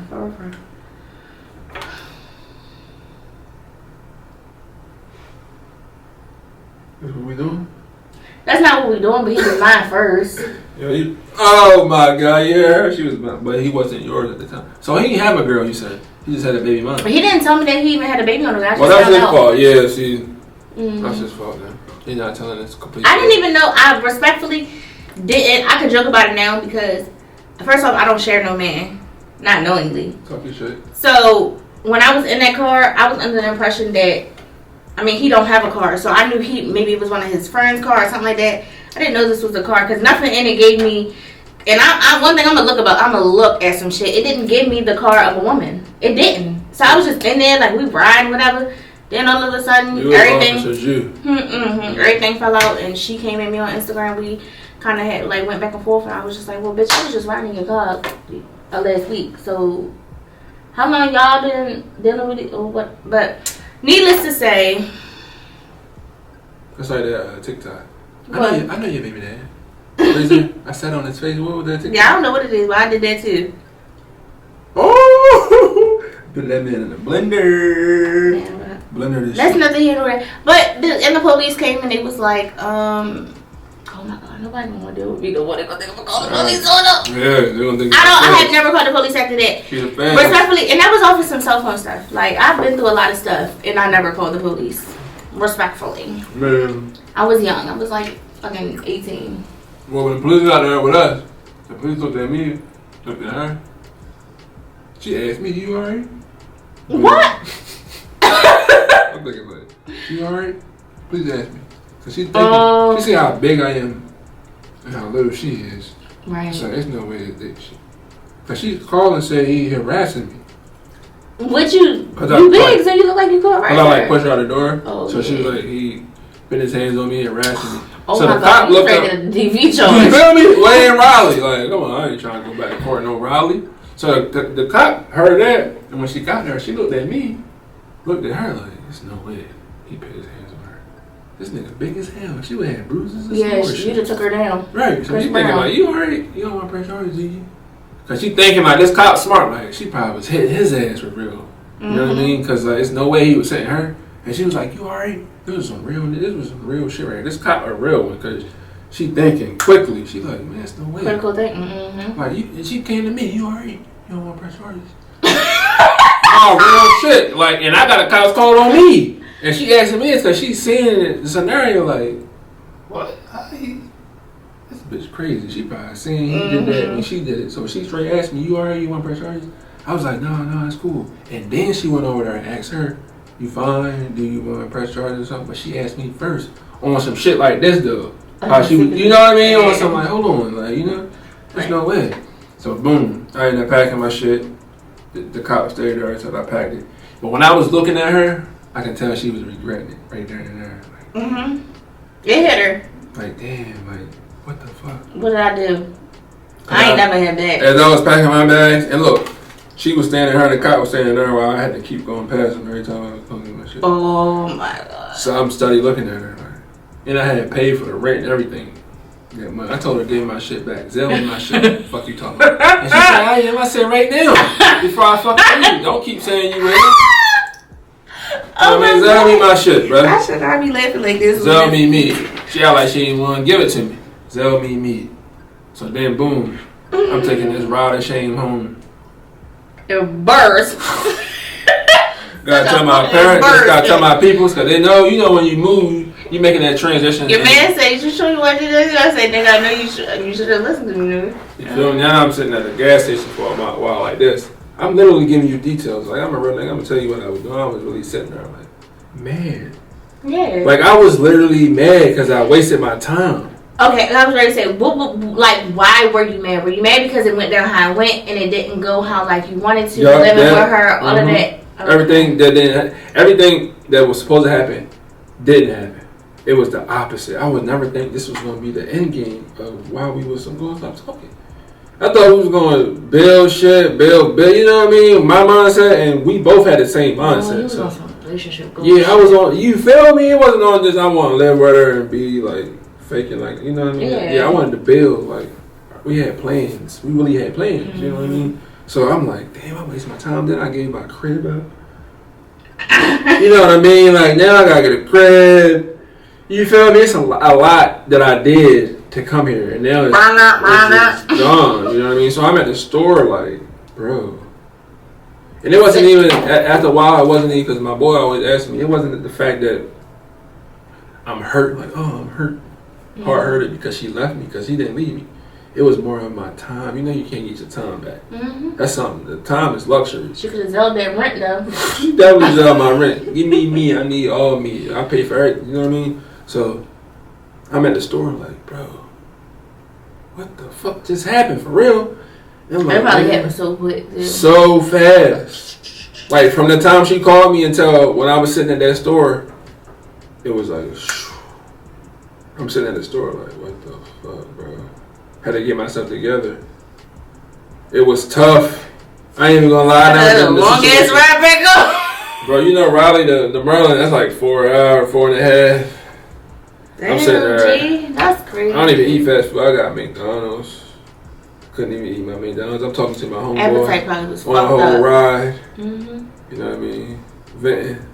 That's what we doing? That's not what we doing, but he was mine first. Yeah, oh my god, yeah, she was mine, but he wasn't yours at the time. So he didn't have a girl, you said. He just had a baby mom. But he didn't tell me that he even had a baby on the way. Well, that's his fault. Yeah, see, Mm-hmm. that's his fault then. He's not telling us completely. I didn't even know. I respectfully didn't. I could joke about it now because, first off, I don't share no man, not knowingly. Talk your shit. So when I was in that car, I was under the impression that, I mean, he don't have a car, so I knew maybe it was one of his friends' car or something like that. I didn't know this was a car because nothing in it gave me. And one thing I'm gonna look at some shit. It didn't give me the car of a woman. It didn't. So I was just in there like we riding whatever. Then all of a sudden everything fell out and she came at me on Instagram. We kind of had like went back and forth and I was just like, well, bitch, I was just riding your car last week. So how long y'all been dealing with it or what? But needless to say, That's like that TikTok. What? I know your baby dad. Reason I sat on his face. What was that TikTok? yeah, I don't know what it is, but I did that too. Oh, put that man in the blender. Yeah, but Blender this that's shit. nothing here nor there. But the police came and they was like, oh my god, nobody gonna want to deal with me. Don't want to go think I'm gonna call the police on them. Yeah, they gonna think. I had never called the police after that. She's a fan. Respectfully, and that was off of some cell phone stuff. Like I've been through a lot of stuff, and I never called the police. Respectfully, Man. I was young. I was like fucking 18. Well, when the police got there with us, the police looked at me, looked at her. She asked me, "You alright?" What? I'm thinking like, "You alright?" Please ask me, cause she's thinking. She see how big I am and how little she is. Right. So there's no way that she. Cause she called and said he harassing me. What you I big, like- so you look like you caught right Cause I like there. pushed her out the door. Oh, so she yeah. was like, he put his hands on me and harassing me. Oh so my the god, cop you looked afraid up. of the DV You charge. feel me? Way in Raleigh. Like, come on, I ain't trying to go back to court in no Raleigh. So the cop heard that, and when she got there, she looked at me, looked at her like, there's no way he put his hands on her. This nigga big as hell. She would have bruises and Yeah, some more you shit. just took her down. Right. So Chris she thinking Brown. like, you alright? You don't want to press charges, do you? Cause she thinking like, this cop smart. Like, she probably was hitting his ass for real. You know what I mean? Cause like, it's no way he was hitting her. And she was like, you alright? This was some real shit right here. This cop a real one. Cause she thinking quickly. She like, man, it's no way. Critical thinking. Mm-hmm. Like, and she came to me, you alright? You don't want to press charges? Oh, real shit. Like, and I got a cop's call on me. And she asking me, it's cause she's seeing the scenario like, what? This bitch crazy. She probably seen he did that when she did it. So she straight asked me, you alright? You want to press charges? I was like, no, it's cool. And then she went over there and asked her, you fine? Do you want to press charges or something? But she asked me first on some shit like this though. How she, you know what I mean? On something like, hold on, like, you know, there's no way. So boom, I ended up packing my shit. The cop stayed there until I packed it. But when I was looking at her, I can tell she was regretting it right there and there. Like, It hit her. like damn, like what the fuck? What did I do? I ain't never had that. As I was packing my bags, and look, she was standing there, the cop was standing there while I had to keep going past him every time I was going to my shit. Oh my god. So I'm steady looking at her, like, and I had paid for the rent and everything. Yeah, I told her to give my shit back. Zell me my shit. Fuck you talking about? And she said, I am. I said right now before I fucking leave. Don't keep saying you will. Oh my Zell me god. my shit, bro. I should not be laughing like this. Zell me. She act like she ain't want to give it to me. Zell me. So then boom, I'm taking this ride of shame home. It burst. Gotta tell my parents, gotta tell my peoples, cause they know, you know, when you move, you making that transition. Your man said, you sure you want to do this? I said, nigga, I know you should have listened to me, nigga. You feel me? Now I'm sitting at the gas station for a while like this. I'm literally giving you details. Like, I'm a real nigga. I'm gonna tell you what I was doing. I was really sitting there like, man. Yeah. Like, I was literally mad because I wasted my time. Okay, and I was ready to say, like, why were you mad? Were you mad because it went down how it went and it didn't go how, like, you wanted to, living with her, all of that? Okay. Everything that was supposed to happen didn't happen. it was the opposite. I would never think this was going to be the end game of why we was going to stop talking. I thought we was going to build shit, build, you know what I mean? My mindset, and we both had the same mindset. You was on some relationship goals. Yeah, I was on, you feel me? It wasn't on just, I want to live with her and be like, faking like, you know what I mean? Yeah, I wanted to build, like, we had plans. We really had plans, you know what I mean? So I'm like, damn, I wasted my time. Then I gave my crib out. You know what I mean? Like, now I gotta get a crib. You feel me? It's a lot that I did to come here, and now it's just gone. You know what I mean? So I'm at the store, like, bro. And it wasn't even, after a while, it wasn't even, because my boy always asked me, it wasn't the fact that I'm hurt, like, oh, I'm hurt. Heart-hurted because she left me, because he didn't leave me. It was more of my time. You know you can't get your time back. That's something. The time is luxury. She could have sold that rent, though. She definitely sold my rent. Give me me. I need all me. I pay for everything. You know what I mean? So I'm at the store like, bro, what the fuck just happened for real? And I'm like, it probably happened so quick. Dude. So fast. Like from the time she called me until when I was sitting at that store, it was like, I'm sitting at the store like, what the fuck, bro? Had to get myself together. It was tough. I ain't even gonna lie. Long ass ride back up. Bro, you know Raleigh, the Maryland, that's like 4 hours, 4.5. Damn, I'm sitting there. G, that's crazy. I don't even eat fast food. I got McDonald's. Couldn't even eat my McDonald's. I'm talking to my homeboy. Appetite probably was on a whole ride. You know what I mean? Venting.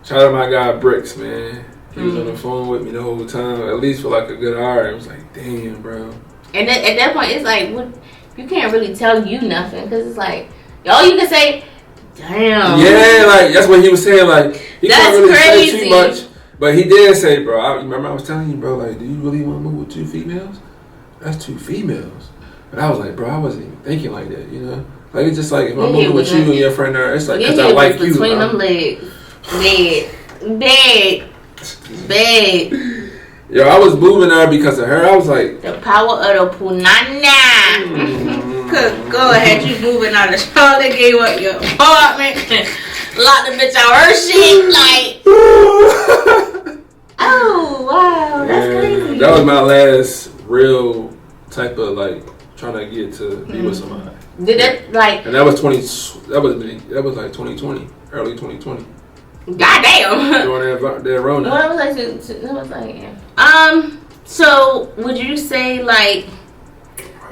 Shout out my guy Bricks, man. He was on the phone with me the whole time, at least for like a good hour. It was like, damn, bro. And at that point, it's like, you can't really tell you nothing, because it's like, all you can say, damn. Yeah, like, that's what he was saying. Like, he that's couldn't really crazy. say too much. But he did say, bro, remember I was telling you, bro, like, do you really want to move with 2 females? That's 2 females. But I was like, bro, I wasn't even thinking like that, you know? Like, it's just like, if I'm moving with you and your friend there, it's like, because I like you. Between them legs. Bad. Yo, I was moving her because of her. I was like, the power of the punana. Go ahead, you moving out of Charlotte, gave up your apartment, locked the bitch out her shit, like. Oh wow, that's crazy. That was my last real type of like trying to get to be with somebody. Did that like? And that was like 2020, early 2020. Goddamn. During that Rona. What was I saying? So would you say like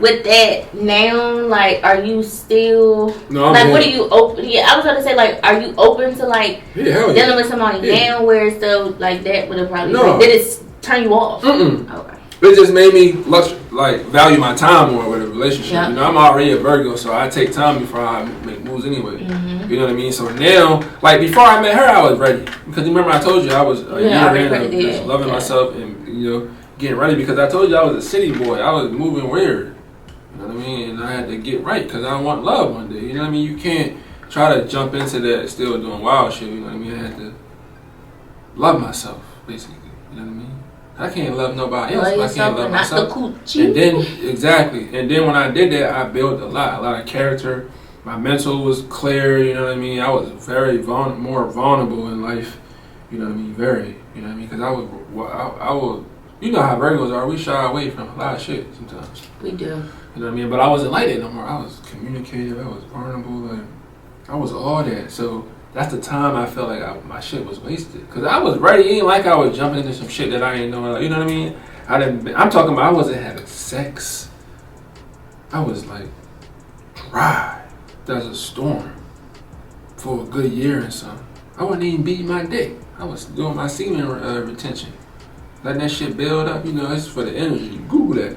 with that now, like, are you still like what are you open? Yeah, I was gonna say like, are you open to like dealing with somebody now where it's still like that would have probably like, did it turn you off? Okay. It just made me value my time more with a relationship. Yep. You know, I'm already a Virgo, so I take time before I make moves anyway. You know what I mean? So now, like before I met her, I was ready. Because remember I told you I was a year in of just loving myself and, you know, getting ready. Because I told you I was a city boy. I was moving weird. You know what I mean? And I had to get right because I want love one day. You know what I mean? You can't try to jump into that still doing wild shit. You know what I mean? I had to love myself, basically. You know what I mean? I can't love nobody else. I can't love myself. And then, exactly. And then when I did that, I built a lot of character. My mental was clear, you know what I mean? I was very more vulnerable in life, you know what I mean? Very, you know what I mean? Because I would, you know how Virgos are. We shy away from a lot of shit sometimes. We do. You know what I mean? But I wasn't like that no more. I was communicative. I was vulnerable. I was all that. So that's the time I felt like my shit was wasted. Because I was ready. It ain't like I was jumping into some shit that I ain't know. You know what I mean? I'm talking about I wasn't having sex. I was like dry. There's a storm for a good year and something. I wasn't even beating my dick. I was doing my semen retention. Letting that shit build up. You know, it's for the energy. Google that.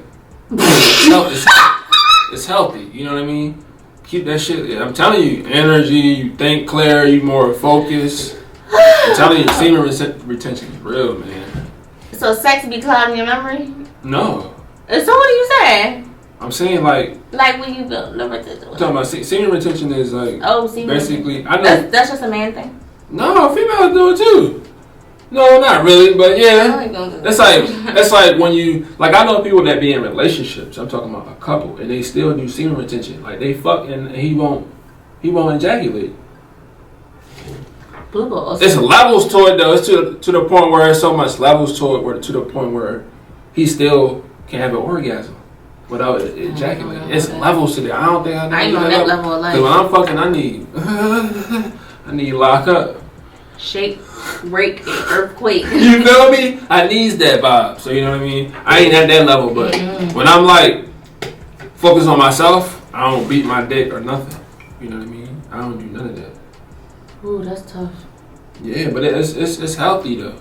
It's healthy. You know what I mean? Keep that shit. I'm telling you, energy, you think clear, you more focused. I'm telling you, semen retention is real, man. So sex be clouding your memory? No. So what are you saying? I'm saying like when you build the retention. I'm talking about semen retention is like semen basically. I know that's just a man thing. No, females do it too. No, not really, but yeah. That's like when you I know people that be in relationships. I'm talking about a couple, and they still do semen retention. Like they fuck and he won't ejaculate. Blue balls. It's levels to it though. It's to the point where it's so much levels to it, to the point where he still can have an orgasm without ejaculating. It's levels to that. I don't think I ain't on that level of life. When I'm fucking, I need lock up. Shake, break, and earthquake. You feel me? I needs that vibe. So you know what I mean? I ain't at that level, but when I'm like focused on myself, I don't beat my dick or nothing. You know what I mean? I don't do none of that. Ooh, that's tough. Yeah, but it's healthy though.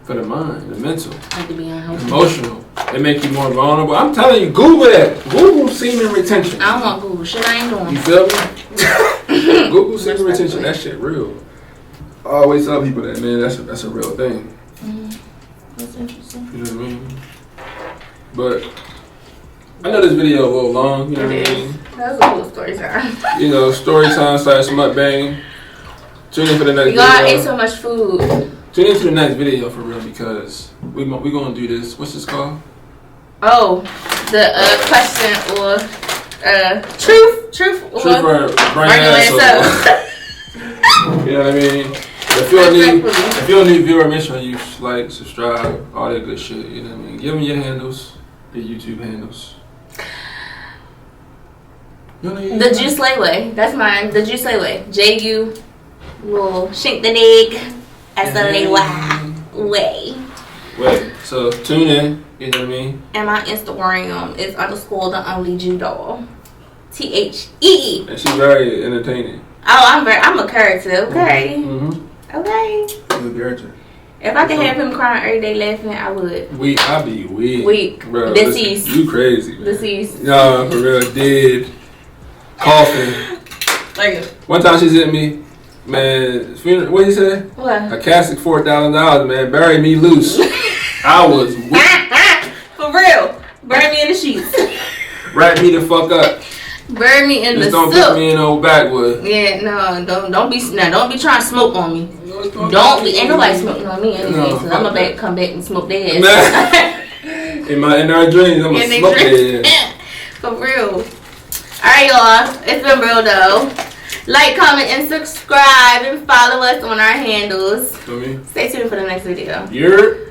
For the mind, the mental, Have to be unhealthy. emotional. It make you more vulnerable. I'm telling you, Google that. Google semen retention. I don't want Google. Shit I ain't doing. You feel me? Google semen retention. That shit real. I always tell people that, man. That's a real thing. That's interesting. You know what I mean? But I know this video a little long. You know what I mean? That was a cool story time. You know, story time / mukbang. Tune in for the next You all ate video. so much food. Tune in to the next video for real because we gonna do this. What's this called? Oh, the question or truth or bring ass up. You know what I mean? If you're a new viewer, make sure you like, subscribe, all that good shit. You know what I mean? Give them your handles, your YouTube handles. You know The Juslay way. That's mine. The Juslay way. J-U will shink the leg. S-L-A-Y way. Wait, so tune in. You know what I mean? And my Instagram is _the_only_Jew_doll. THE. And she's very entertaining. Oh, I'm a character. Okay. Mm-hmm. Okay. She's a character. If I could have him crying every day laughing, I would. I be weak. Weak. Bro, Deceased. Listen, you crazy, man. Deceased. No, for real. Dead. Coughing. Like One time she sent me, man, what did he say? what? A casket $4,000, man. Bury me loose. I was weak. For real. Burn me in the sheets. Wrap me the fuck up. Burn me in Just the don't silk. put me in no backwood. Yeah, no, don't be trying to smoke on me. Don't be, ain't nobody smoking on me anyway, No, so I'm come back and smoke their ass. in our dreams, I'm gonna smoke their ass. For real. Alright, y'all. It's been real though. Like, comment, and subscribe, and follow us on our handles. Feel me? Stay tuned for the next video. You're